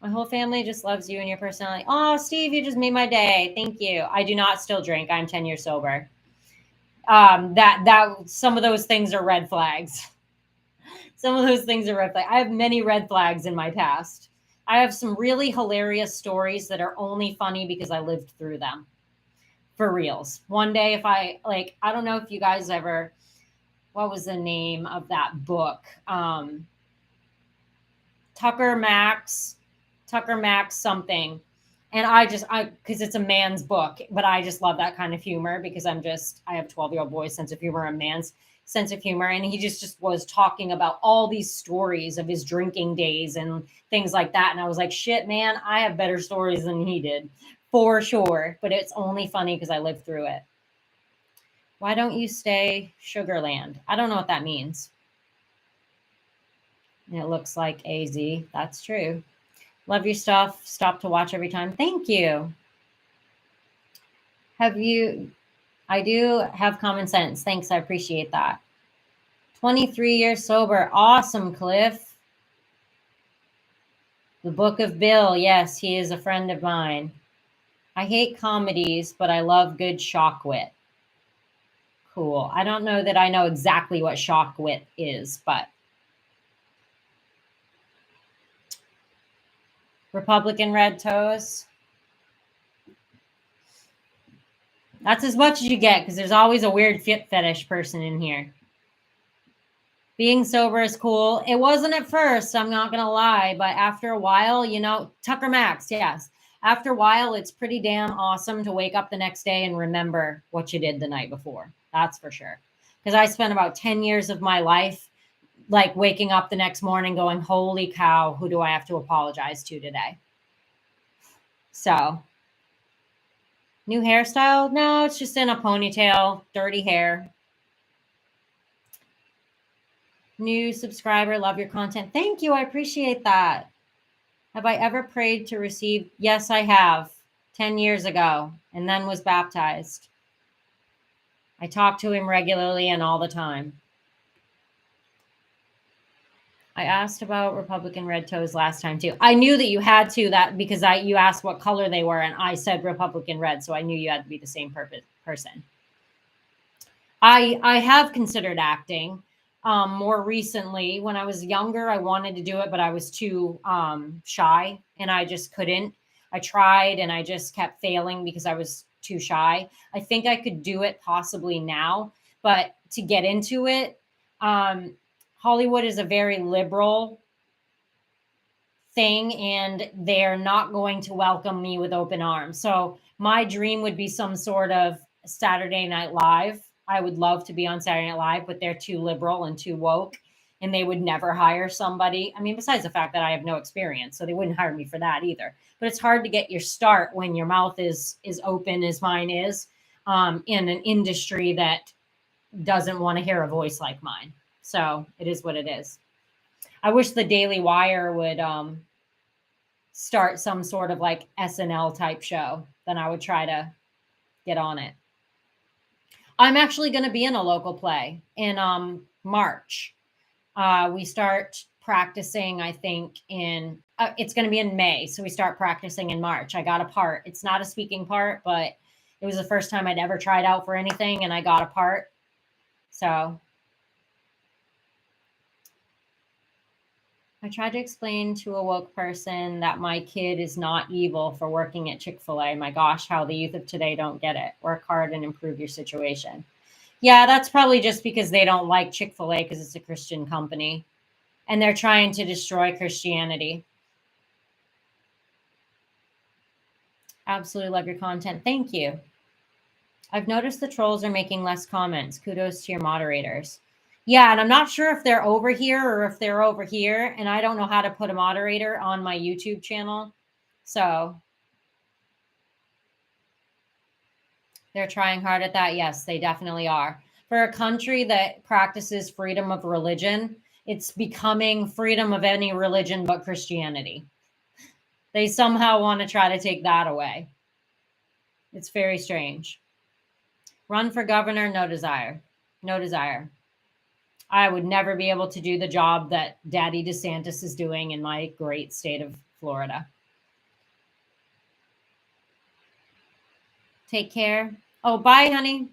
My whole family just loves you and your personality. Oh, Steve, you just made my day. Thank you. I do not still drink. I'm 10 years sober. That some of those things are red flags. Some of those things are red flags. I have many red flags in my past. I have some really hilarious stories that are only funny because I lived through them. For reals. One day, if I like, I don't know if you guys ever, what was the name of that book? Tucker Max, Tucker Max something. And because it's a man's book, but I just love that kind of humor because I have 12-year-old boy's sense of humor and man's sense of humor. And he just was talking about all these stories of his drinking days and things like that. And I was like, shit, man, I have better stories than he did for sure. But it's only funny because I lived through it. Why don't you stay Sugarland? I don't know what that means. And it looks like AZ. That's true. Love your stuff. Stop to watch every time. Thank you. I do have common sense. Thanks. I appreciate that. 23 years sober. Awesome, Cliff. The Book of Bill. Yes, he is a friend of mine. I hate comedies, but I love good shock wit. Cool. I don't know that I know exactly what shock wit is, but Republican red toes. That's as much as you get because there's always a weird fit fetish person in here. Being sober is cool. It wasn't at first, I'm not going to lie, but after a while, Tucker Max, yes. After a while, it's pretty damn awesome to wake up the next day and remember what you did the night before. That's for sure. Because I spent about 10 years of my life like waking up the next morning going, holy cow, who do I have to apologize to today? So, new hairstyle? No, it's just in a ponytail, dirty hair. New subscriber, love your content. Thank you. I appreciate that. Have I ever prayed to receive? Yes, I have 10 years ago and then was baptized. I talk to him regularly and all the time. I asked about Republican red toes last time too. I knew that you had to that because you asked what color they were and I said Republican red. So I knew you had to be the same person. I have considered acting. More recently, when I was younger, I wanted to do it, but I was too shy and I just couldn't. I tried and I just kept failing because I was too shy. I think I could do it possibly now, but to get into it, Hollywood is a very liberal thing and they're not going to welcome me with open arms. So my dream would be some sort of Saturday Night Live. I would love to be on Saturday Night Live, but they're too liberal and too woke and they would never hire somebody. I mean, besides the fact that I have no experience, so they wouldn't hire me for that either. But it's hard to get your start when your mouth is open as mine is in an industry that doesn't want to hear a voice like mine. So it is what it is. I wish the Daily Wire would start some sort of like SNL type show. Then I would try to get on it. I'm actually going to be in a local play in March. We start practicing, I think, it's going to be in May. So we start practicing in March. I got a part. It's not a speaking part, but it was the first time I'd ever tried out for anything and I got a part. So I tried to explain to a woke person that my kid is not evil for working at Chick-fil-A. My gosh, how the youth of today don't get it. Work hard and improve your situation. Yeah, that's probably just because they don't like Chick-fil-A because it's a Christian company and they're trying to destroy Christianity. Absolutely love your content. Thank you. I've noticed the trolls are making less comments. Kudos to your moderators. Yeah, and I'm not sure if they're over here or if they're over here, and I don't know how to put a moderator on my YouTube channel. So they're trying hard at that. Yes, they definitely are. For a country that practices freedom of religion, it's becoming freedom of any religion but Christianity. They somehow want to try to take that away. It's very strange. Run for governor, no desire. No desire. I would never be able to do the job that Daddy DeSantis is doing in my great state of Florida. Take care. Oh, bye, honey.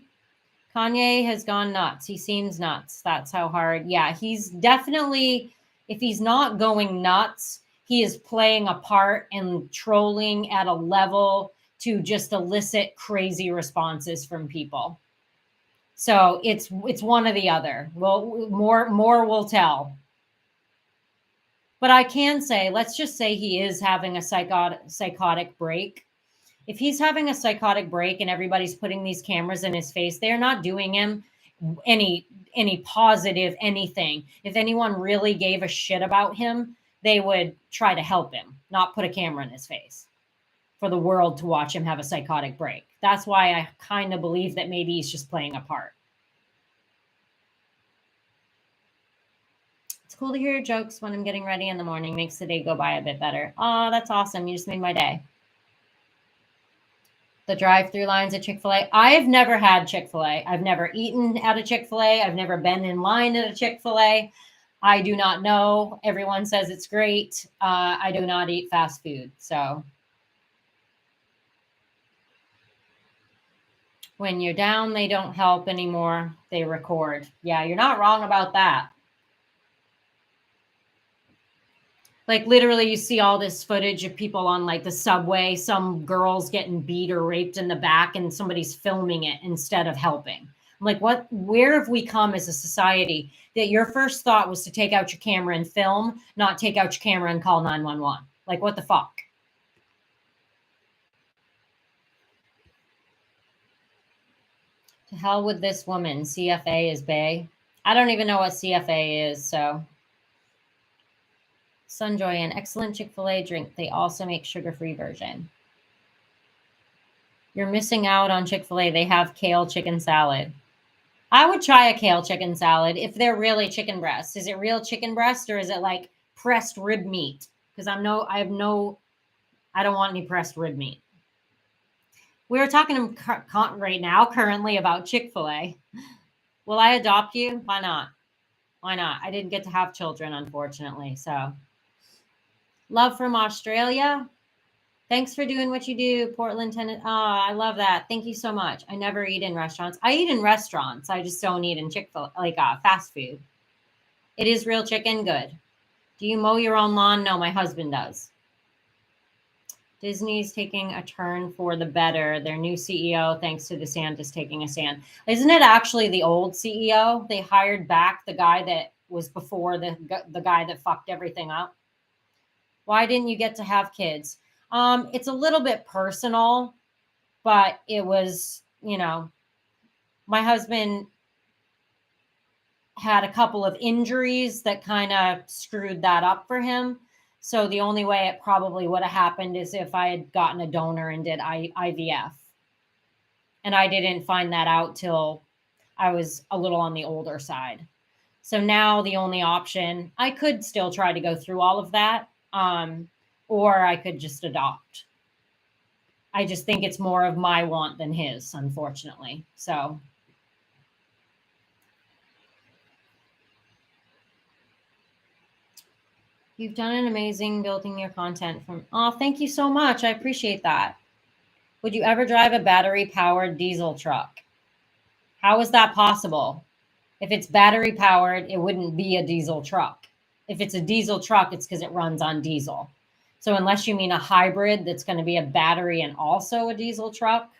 Kanye has gone nuts. He seems nuts. That's how hard. Yeah, he's definitely, if he's not going nuts, he is playing a part and trolling at a level to just elicit crazy responses from people. So it's one or the other. Well, more will tell. But I can say, let's just say he is having a psychotic break. If he's having a psychotic break and everybody's putting these cameras in his face, they're not doing him any positive anything. If anyone really gave a shit about him, they would try to help him, not put a camera in his face for the world to watch him have a psychotic break. That's why I kind of believe that maybe he's just playing a part. It's cool to hear your jokes when I'm getting ready in the morning. Makes the day go by a bit better. Oh, that's awesome. You just made my day. The drive-through lines at Chick-fil-A. I've never had Chick-fil-A. I've never eaten at a Chick-fil-A. I've never been in line at a Chick-fil-A. I do not know. Everyone says it's great. I do not eat fast food. So when you're down, they don't help anymore. They record. Yeah, you're not wrong about that. Like literally you see all this footage of people on like the subway, some girls getting beat or raped in the back and somebody's filming it instead of helping. I'm like, where have we come as a society that your first thought was to take out your camera and film, not take out your camera and call 911? Like, what the fuck? To hell with this woman. CFA is bae. I don't even know what CFA is, so. Sunjoy, an excellent Chick-fil-A drink. They also make sugar-free version. You're missing out on Chick-fil-A. They have kale chicken salad. I would try a kale chicken salad if they're really chicken breasts. Is it real chicken breast or is it like pressed rib meat? Because I don't want any pressed rib meat. We were talking right now currently about Chick-fil-A. Will I adopt you? Why not? Why not? I didn't get to have children, unfortunately. So, love from Australia. Thanks for doing what you do, Portland, Tennessee. Oh, I love that. Thank you so much. I never eat in restaurants. I eat in restaurants. I just don't eat in Chick-fil-A, like fast food. It is real chicken. Good. Do you mow your own lawn? No, my husband does. Disney's taking a turn for the better. Their new CEO, thanks to DeSantis taking a stand. Isn't it actually the old CEO? They hired back the guy that was before the guy that fucked everything up. Why didn't you get to have kids? It's a little bit personal, but it was, my husband had a couple of injuries that kind of screwed that up for him. So the only way it probably would have happened is if I had gotten a donor and did IVF. And I didn't find that out till I was a little on the older side. So now the only option, I could still try to go through all of that, or I could just adopt. I just think it's more of my want than his, unfortunately. So you've done an amazing building your content from. Oh, thank you so much. I appreciate that. Would you ever drive a battery-powered diesel truck? How is that possible? If it's battery-powered, it wouldn't be a diesel truck. If it's a diesel truck, it's because it runs on diesel. So unless you mean a hybrid that's going to be a battery and also a diesel truck,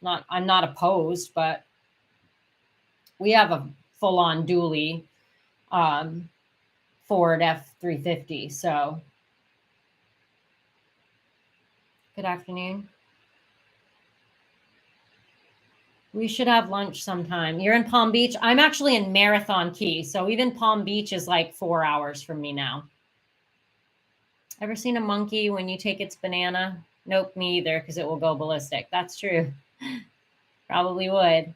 I'm not opposed, but we have a full-on dually Ford F-350. So good afternoon. We should have lunch sometime. You're in Palm Beach. I'm actually in Marathon Key. So even Palm Beach is like 4 hours from me now. Ever seen a monkey when you take its banana? Nope, me either, because it will go ballistic. That's true. Probably would.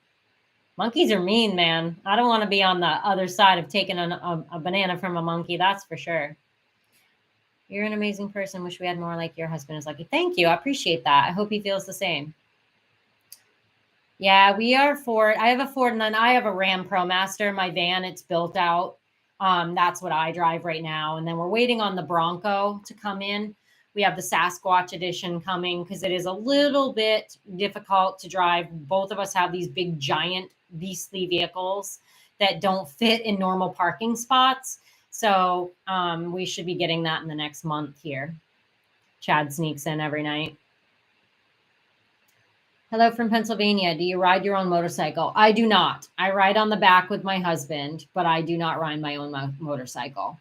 Monkeys are mean, man. I don't want to be on the other side of taking a banana from a monkey. That's for sure. You're an amazing person. Wish we had more like your husband is lucky. Thank you. I appreciate that. I hope he feels the same. Yeah, we are Ford. I have a Ford and then I have a Ram ProMaster. My van, it's built out. That's what I drive right now. And then we're waiting on the Bronco to come in. We have the Sasquatch edition coming because it is a little bit difficult to drive. Both of us have these big, giant, beastly vehicles that don't fit in normal parking spots. So we should be getting that in the next month here. Chad sneaks in every night. Hello from Pennsylvania. Do you ride your own motorcycle? I do not. I ride on the back with my husband, but I do not ride my own motorcycle.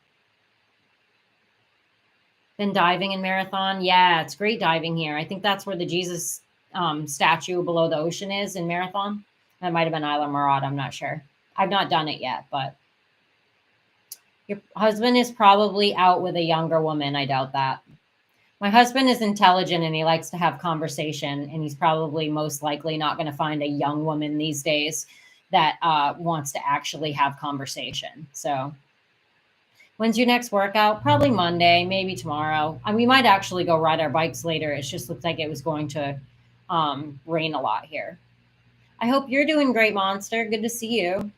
Been diving in Marathon? Yeah, it's great diving here. I think that's where the Jesus statue below the ocean is in Marathon. That might have been Isla Murad. I'm not sure. I've not done it yet, but your husband is probably out with a younger woman. I doubt that. My husband is intelligent and he likes to have conversation, and he's probably most likely not going to find a young woman these days that wants to actually have conversation. So when's your next workout? Probably Monday, maybe tomorrow. We might actually go ride our bikes later. It just looked like it was going to rain a lot here. I hope you're doing great, Monster. Good to see you.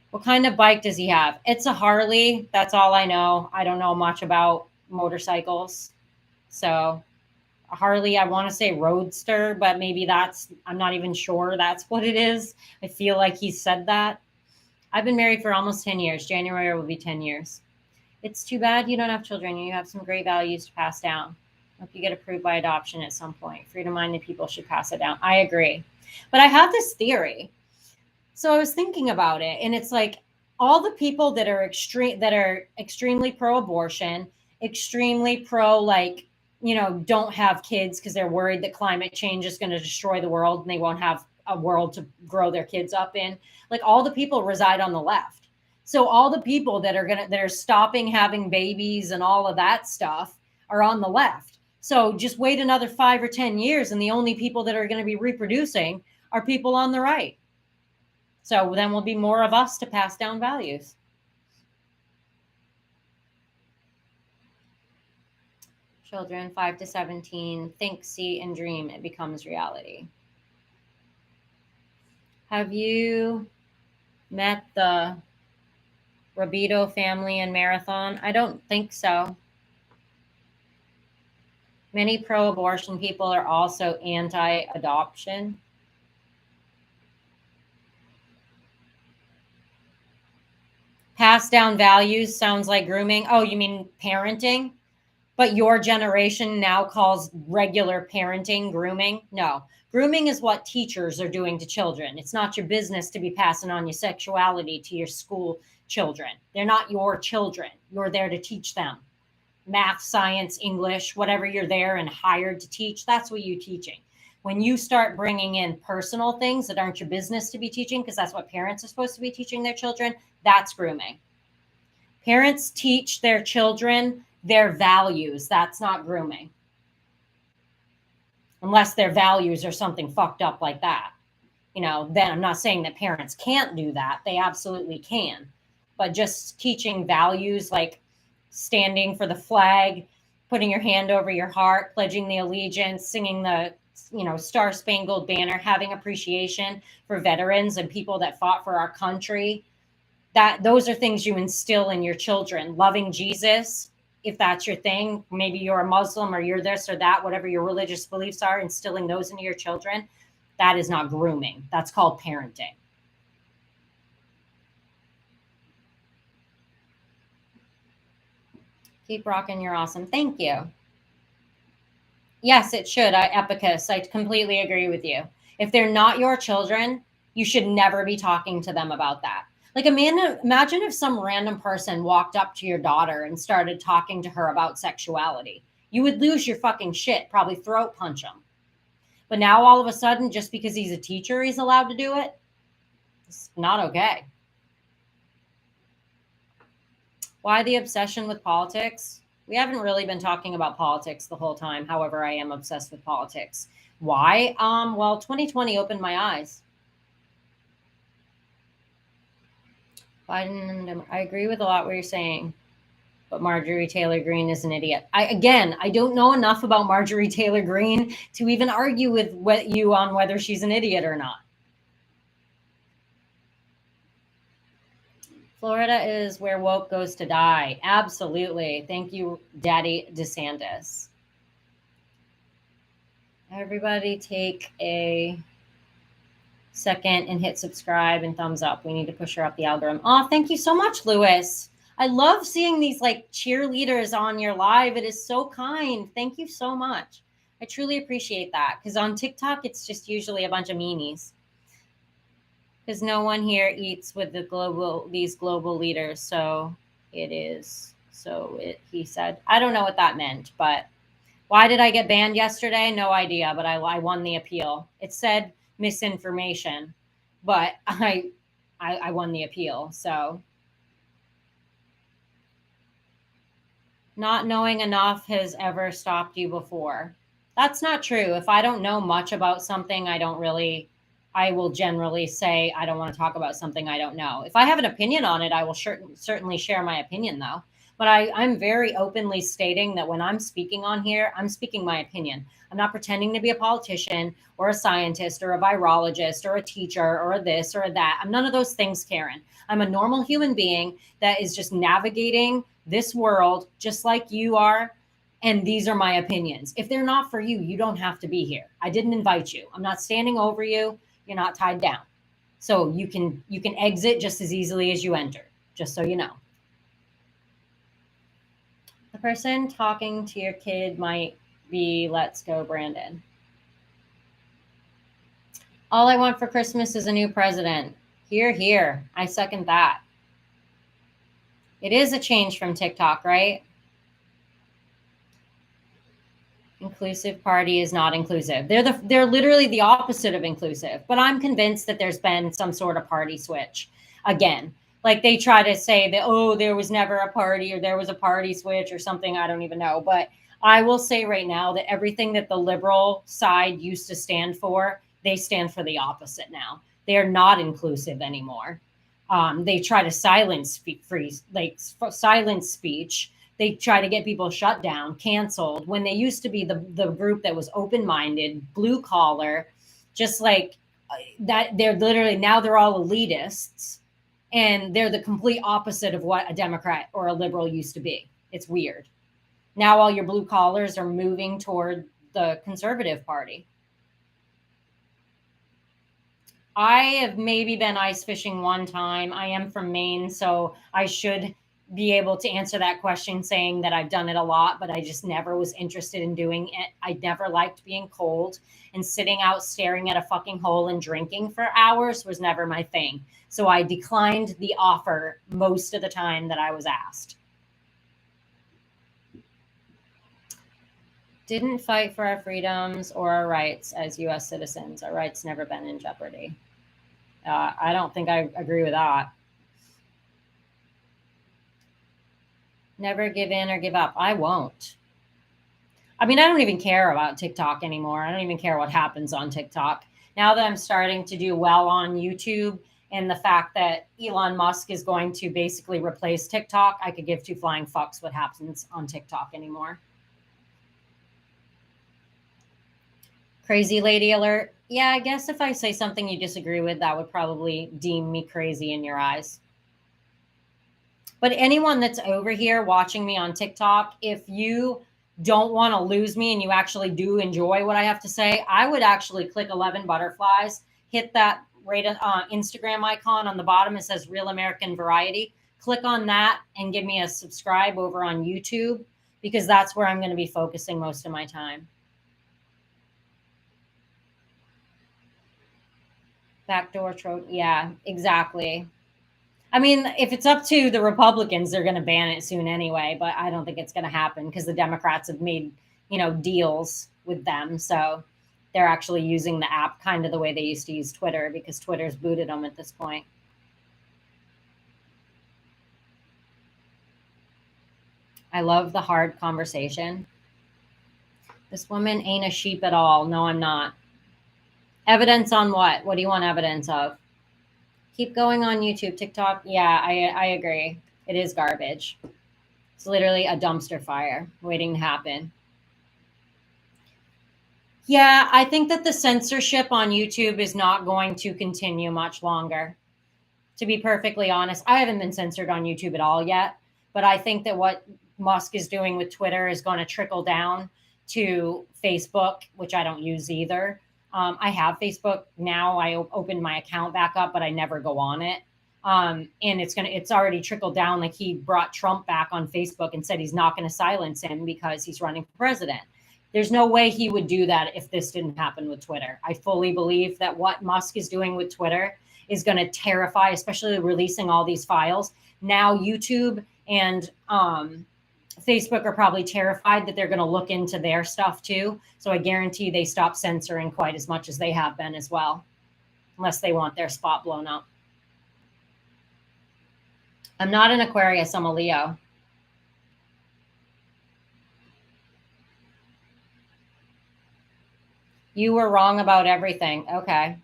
What kind of bike does he have? It's a Harley. That's all I know. I don't know much about motorcycles. So a Harley, I want to say Roadster, but maybe I'm not even sure that's what it is. I feel like he said that. I've been married for almost 10 years. January will be 10 years. It's too bad you don't have children. You have some great values to pass down. Hope you get approved by adoption at some point. Freedom-minded people should pass it down. I agree. But I have this theory. So I was thinking about it, and it's like all the people that are extremely pro-abortion, extremely pro, don't have kids because they're worried that climate change is going to destroy the world and they won't have a world to grow their kids up in. Like all the people reside on the left. So all the people that are stopping having babies and all of that stuff are on the left. So just wait another 5 or 10 years, and the only people that are going to be reproducing are people on the right. So then will be more of us to pass down values. Children 5 to 17 think, see, and dream. It becomes reality. Have you met the Rabito family in Marathon? I don't think so. Many pro-abortion people are also anti-adoption. Pass down values sounds like grooming. Oh, you mean parenting? But your generation now calls regular parenting grooming? No. Grooming is what teachers are doing to children. It's not your business to be passing on your sexuality to your school children. They're not your children. You're there to teach them. Math, science, English, whatever you're there and hired to teach, that's what you're teaching. When you start bringing in personal things that aren't your business to be teaching, because that's what parents are supposed to be teaching their children, that's grooming. Parents teach their children their values. That's not grooming. Unless their values are something fucked up like that. Then I'm not saying that parents can't do that. They absolutely can. But just teaching values like standing for the flag, putting your hand over your heart, pledging the allegiance, singing the Star Spangled Banner, having appreciation for veterans and people that fought for our country. Those are things you instill in your children. Loving Jesus, if that's your thing, maybe you're a Muslim or you're this or that, whatever your religious beliefs are, instilling those into your children, that is not grooming. That's called parenting. Keep rocking. You're awesome. Thank you. Yes, it should. Epicus, I completely agree with you. If they're not your children, you should never be talking to them about that. Like, imagine if some random person walked up to your daughter and started talking to her about sexuality. You would lose your fucking shit, probably throat punch him. But now all of a sudden, just because he's a teacher, he's allowed to do it? It's not okay. Why the obsession with politics? We haven't really been talking about politics the whole time. However, I am obsessed with politics. Why? Well, 2020 opened my eyes. Biden, I agree with a lot what you're saying, but Marjorie Taylor Greene is an idiot. I don't know enough about Marjorie Taylor Greene to even argue with you on whether she's an idiot or not. Florida is where woke goes to die. Absolutely. Thank you, Daddy DeSantis. Everybody take a second and hit subscribe and thumbs up. We need to push her up the algorithm. Oh, thank you so much, Lewis. I love seeing these like cheerleaders on your live. It is so kind. Thank you so much. I truly appreciate that, because on TikTok, it's just usually a bunch of meanies. Because no one here eats with these global leaders. So it is. He said, I don't know what that meant, but why did I get banned yesterday? No idea, but I won the appeal. It said misinformation, but I won the appeal. So not knowing enough has ever stopped you before. That's not true. If I don't know much about something, I will generally say I don't want to talk about something I don't know. If I have an opinion on it, I will certainly share my opinion, though. But I'm very openly stating that when I'm speaking on here, I'm speaking my opinion. I'm not pretending to be a politician or a scientist or a virologist or a teacher or a this or a that. I'm none of those things, Karen. I'm a normal human being that is just navigating this world just like you are. And these are my opinions. If they're not for you, you don't have to be here. I didn't invite you. I'm not standing over you. You're not tied down. So you can exit just as easily as you enter, just so you know. The person talking to your kid might be Let's Go Brandon. All I want for Christmas is a new president. Here, here. I second that. It is a change from TikTok, right? Inclusive party is not inclusive. They're literally the opposite of inclusive. But I'm convinced that there's been some sort of party switch again. Like they try to say that, oh, there was never a party or there was a party switch or something. I don't even know. But I will say right now that everything that the liberal side used to stand for, they stand for the opposite now. They are not inclusive anymore. They try to silence silence speech. They try to get people shut down, canceled, when they used to be the group that was open-minded, blue collar, just like that. They're literally now they're all elitists, and they're the complete opposite of what a Democrat or a liberal used to be. It's weird. Now all your blue collars are moving toward the conservative party. I have maybe been ice fishing one time. I am from Maine, so I should be able to answer that question saying that I've done it a lot, but I just never was interested in doing it. I never liked being cold, and sitting out staring at a fucking hole and drinking for hours was never my thing. So I declined the offer most of the time that I was asked. Didn't fight for our freedoms or our rights as US citizens. Our rights never been in jeopardy. I don't think I agree with that. Never give in or give up. I won't. I mean, I don't even care about TikTok anymore. I don't even care what happens on TikTok. Now that I'm starting to do well on YouTube, and the fact that Elon Musk is going to basically replace TikTok, I could give two flying fucks what happens on TikTok anymore. Crazy lady alert. Yeah, I guess if I say something you disagree with, that would probably deem me crazy in your eyes. But anyone that's over here watching me on TikTok, if you don't want to lose me and you actually do enjoy what I have to say, I would actually click 11 butterflies, hit that Instagram icon on the bottom. It says Real American Variety. Click on that and give me a subscribe over on YouTube, because that's where I'm going to be focusing most of my time. Backdoor troll. Yeah, exactly. I mean, if it's up to the Republicans, they're going to ban it soon anyway, but I don't think it's going to happen because the Democrats have made, deals with them. So they're actually using the app kind of the way they used to use Twitter, because Twitter's booted them at this point. I love the hard conversation. This woman ain't a sheep at all. No, I'm not. Evidence on what? What do you want evidence of? Keep going on YouTube, TikTok. Yeah, I agree. It is garbage. It's literally a dumpster fire waiting to happen. Yeah, I think that the censorship on YouTube is not going to continue much longer. To be perfectly honest, I haven't been censored on YouTube at all yet, but I think that what Musk is doing with Twitter is going to trickle down to Facebook, which I don't use either. I have Facebook now. I opened my account back up, but I never go on it. And it's already trickled down. Like he brought Trump back on Facebook and said he's not going to silence him because he's running for president. There's no way he would do that if this didn't happen with Twitter. I fully believe that what Musk is doing with Twitter is going to terrify, especially releasing all these files. Now YouTube and Facebook are probably terrified that they're going to look into their stuff too. So I guarantee they stop censoring quite as much as they have been as well, unless they want their spot blown up. I'm not an Aquarius, I'm a Leo. You were wrong about everything. Okay.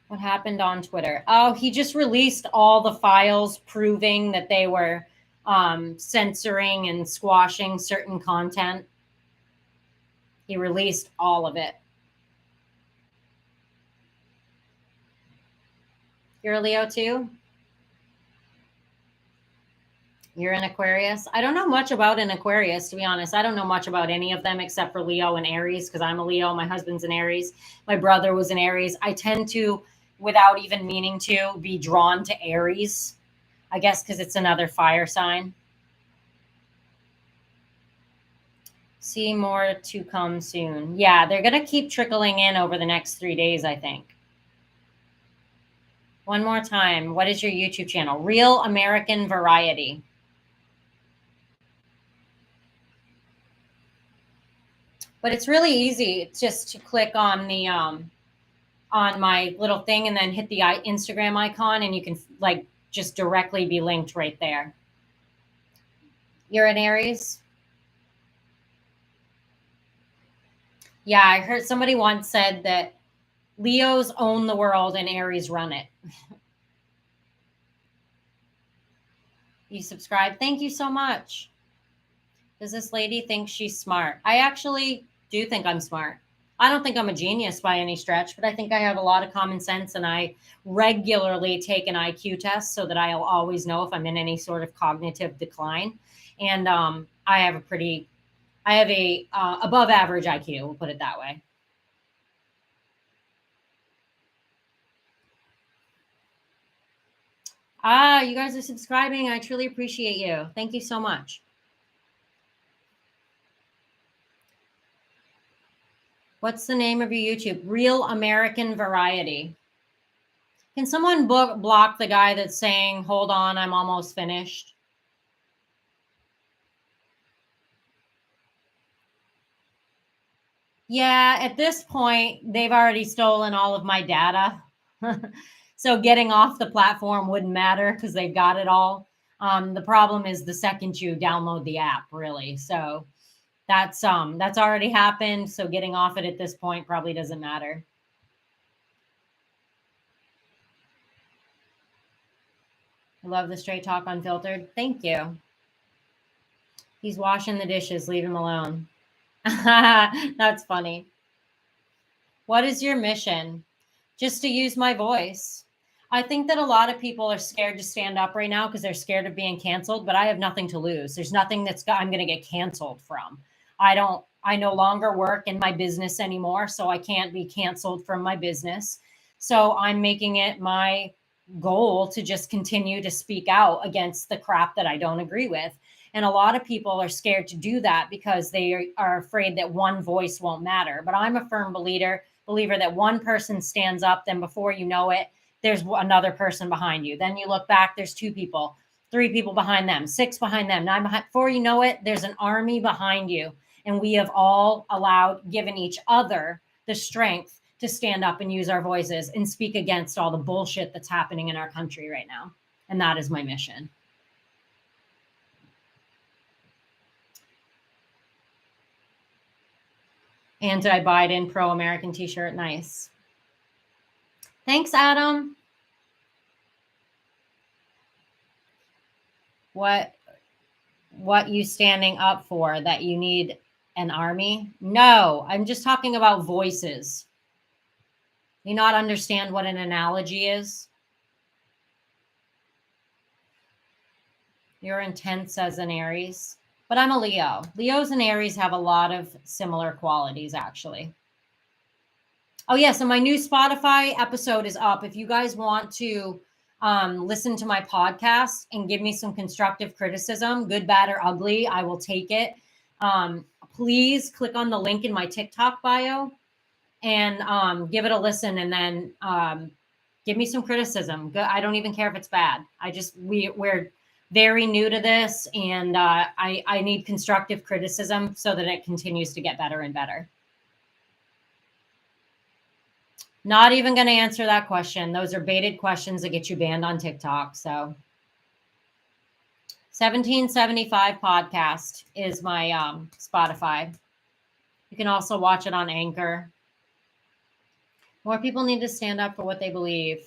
What happened on Twitter? Oh, he just released all the files proving that they were censoring and squashing certain content. He released all of it. You're a Leo too? You're an Aquarius? I don't know much about an Aquarius, to be honest. I don't know much about any of them except for Leo and Aries because I'm a Leo. My husband's an Aries. My brother was an Aries. I tend to, without even meaning to, be drawn to Aries. I guess because it's another fire sign. See more to come soon. Yeah, they're going to keep trickling in over the next 3 days, I think. One more time. What is your YouTube channel? Real American Variety. But it's really easy. It's just to click on the on my little thing and then hit the Instagram icon and you can like just directly be linked right there. You're an Aries? Yeah, I heard somebody once said that Leos own the world and Aries run it. You subscribe? Thank you so much. Does this lady think she's smart? I actually do think I'm smart. I don't think I'm a genius by any stretch, but I think I have a lot of common sense and I regularly take an IQ test so that I'll always know if I'm in any sort of cognitive decline. And I have a above average IQ, we'll put it that way. You guys are subscribing. I truly appreciate you. Thank you so much. What's the name of your YouTube? Real American Variety. Can someone block the guy that's saying, hold on, I'm almost finished? Yeah, at this point, they've already stolen all of my data. So getting off the platform wouldn't matter because they've got it all. The problem is the second you download the app, really. So that's already happened. So getting off it at this point probably doesn't matter. I love the Straight Talk Unfiltered. Thank you. He's washing the dishes. Leave him alone. That's funny. What is your mission? Just to use my voice. I think that a lot of people are scared to stand up right now because they're scared of being canceled, but I have nothing to lose. There's nothing I'm going to get canceled from. I no longer work in my business anymore, so I can't be canceled from my business. So I'm making it my goal to just continue to speak out against the crap that I don't agree with. And a lot of people are scared to do that because they are afraid that one voice won't matter. But I'm a firm believer that one person stands up, then before you know it, there's another person behind you. Then you look back, there's 2 people, 3 people behind them, 6 behind them, 9 behind. Before you know it, there's an army behind you. And we have all given each other the strength to stand up and use our voices and speak against all the bullshit that's happening in our country right now. And that is my mission. Anti-Biden, pro-American t-shirt. Nice. Thanks, Adam. What you standing up for? That you need an army? No, I'm just talking about voices. You not understand what an analogy is? You're intense as an Aries, but I'm a Leo. Leos and Aries have a lot of similar qualities, actually. Oh, yeah. So my new Spotify episode is up. If you guys want to listen to my podcast and give me some constructive criticism, good, bad, or ugly, I will take it. Please click on the link in my TikTok bio and give it a listen, and then give me some criticism. I don't even care if it's bad. We're very new to this, and I need constructive criticism so that it continues to get better and better. Not even going to answer that question. Those are baited questions that get you banned on TikTok. So 1775 podcast is my Spotify. You can also watch it on Anchor. More people need to stand up for what they believe.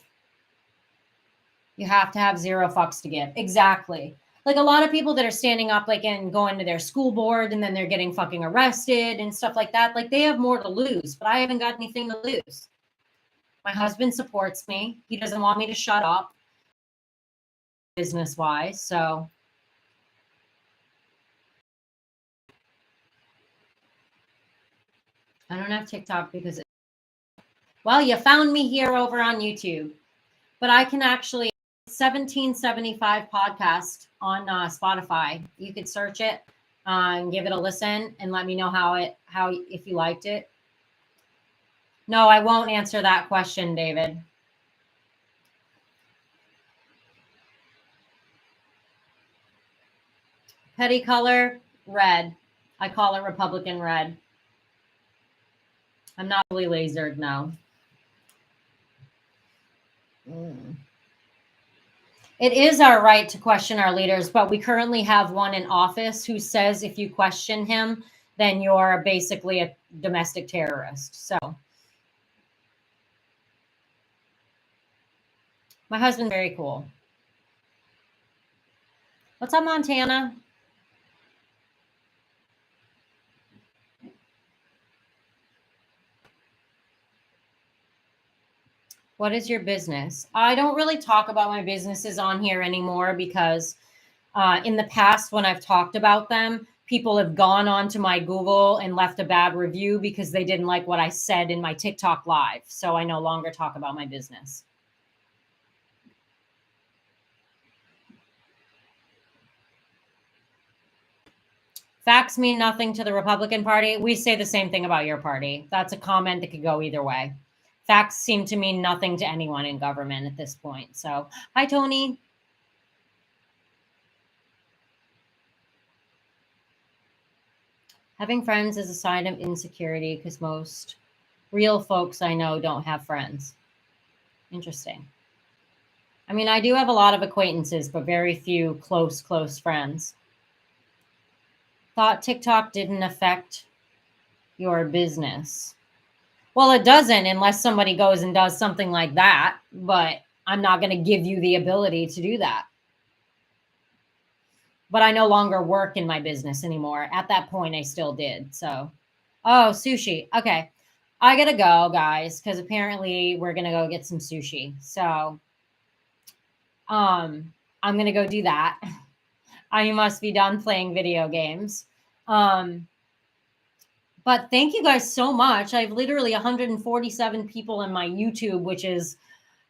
You have to have zero fucks to give. Exactly. Like a lot of people that are standing up, like, and going to their school board and then they're getting fucking arrested and stuff like that. Like they have more to lose, but I haven't got anything to lose. My husband supports me. He doesn't want me to shut up business wise. So I don't have TikTok because, well, you found me here over on YouTube, but I can actually 1775 podcast on Spotify. You could search it and give it a listen and let me know how if you liked it. No, I won't answer that question, David. Petty color, red. I call it Republican red. I'm not really lasered now. It is our right to question our leaders, but we currently have one in office who says if you question him, then you're basically a domestic terrorist. So my husband's very cool. What's up, Montana? What is your business? I don't really talk about my businesses on here anymore because in the past, when I've talked about them, people have gone onto my Google and left a bad review because they didn't like what I said in my TikTok live. So I no longer talk about my business. Facts mean nothing to the Republican Party. We say the same thing about your party. That's a comment that could go either way. Facts seem to mean nothing to anyone in government at this point. So, hi, Tony. Having friends is a sign of insecurity because most real folks I know don't have friends. Interesting. I mean, I do have a lot of acquaintances, but very few close friends. Thought TikTok didn't affect your business. Well, it doesn't unless somebody goes and does something like that, but I'm not going to give you the ability to do that. But I no longer work in my business anymore. At that point, I still did. So, oh, sushi. Okay. I got to go, guys, because apparently we're going to go get some sushi. So, I'm going to go do that. I must be done playing video games. But thank you guys so much. I have literally 147 people in my YouTube, which is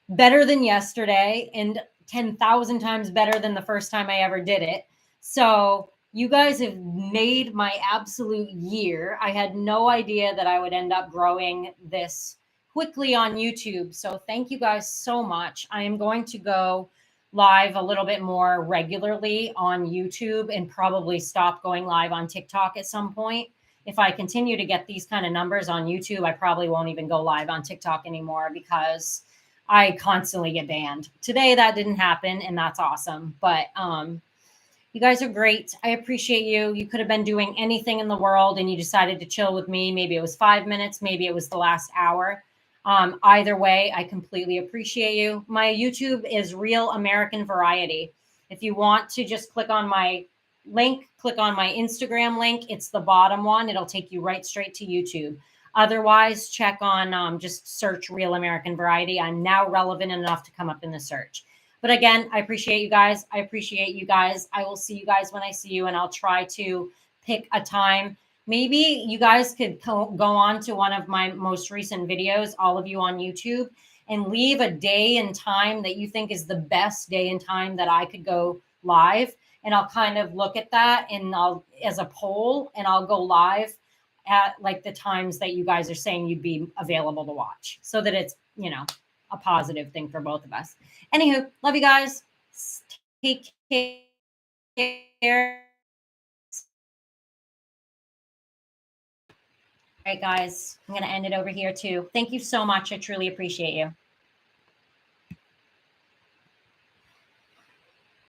better than yesterday and 10,000 times better than the first time I ever did it. So you guys have made my absolute year. I had no idea that I would end up growing this quickly on YouTube. So thank you guys so much. I am going to go live a little bit more regularly on YouTube and probably stop going live on TikTok at some point. If I continue to get these kind of numbers on YouTube, I probably won't even go live on TikTok anymore because I constantly get banned. Today that didn't happen, and that's awesome. But you guys are great. I appreciate you. You could have been doing anything in the world and you decided to chill with me. Maybe it was 5 minutes, maybe it was the last hour. Either way, I completely appreciate you. My YouTube is Real American Variety. If you want to just click on my link, click on my Instagram link. It's the bottom one. It'll take you right straight to YouTube. Otherwise, check on just search Real American Variety. I'm now relevant enough to come up in the search. But again, I appreciate you guys. I appreciate you guys. I will see you guys when I see you, and I'll try to pick a time. Maybe you guys could go on to one of my most recent videos, all of you on YouTube, and leave a day and time that you think is the best day and time that I could go live. And I'll kind of look at that and I'll, as a poll, and I'll go live at like the times that you guys are saying you'd be available to watch, so that it's, you know, a positive thing for both of us. Anywho, love you guys. Take care. All right, guys, I'm going to end it over here too. Thank you so much. I truly appreciate you.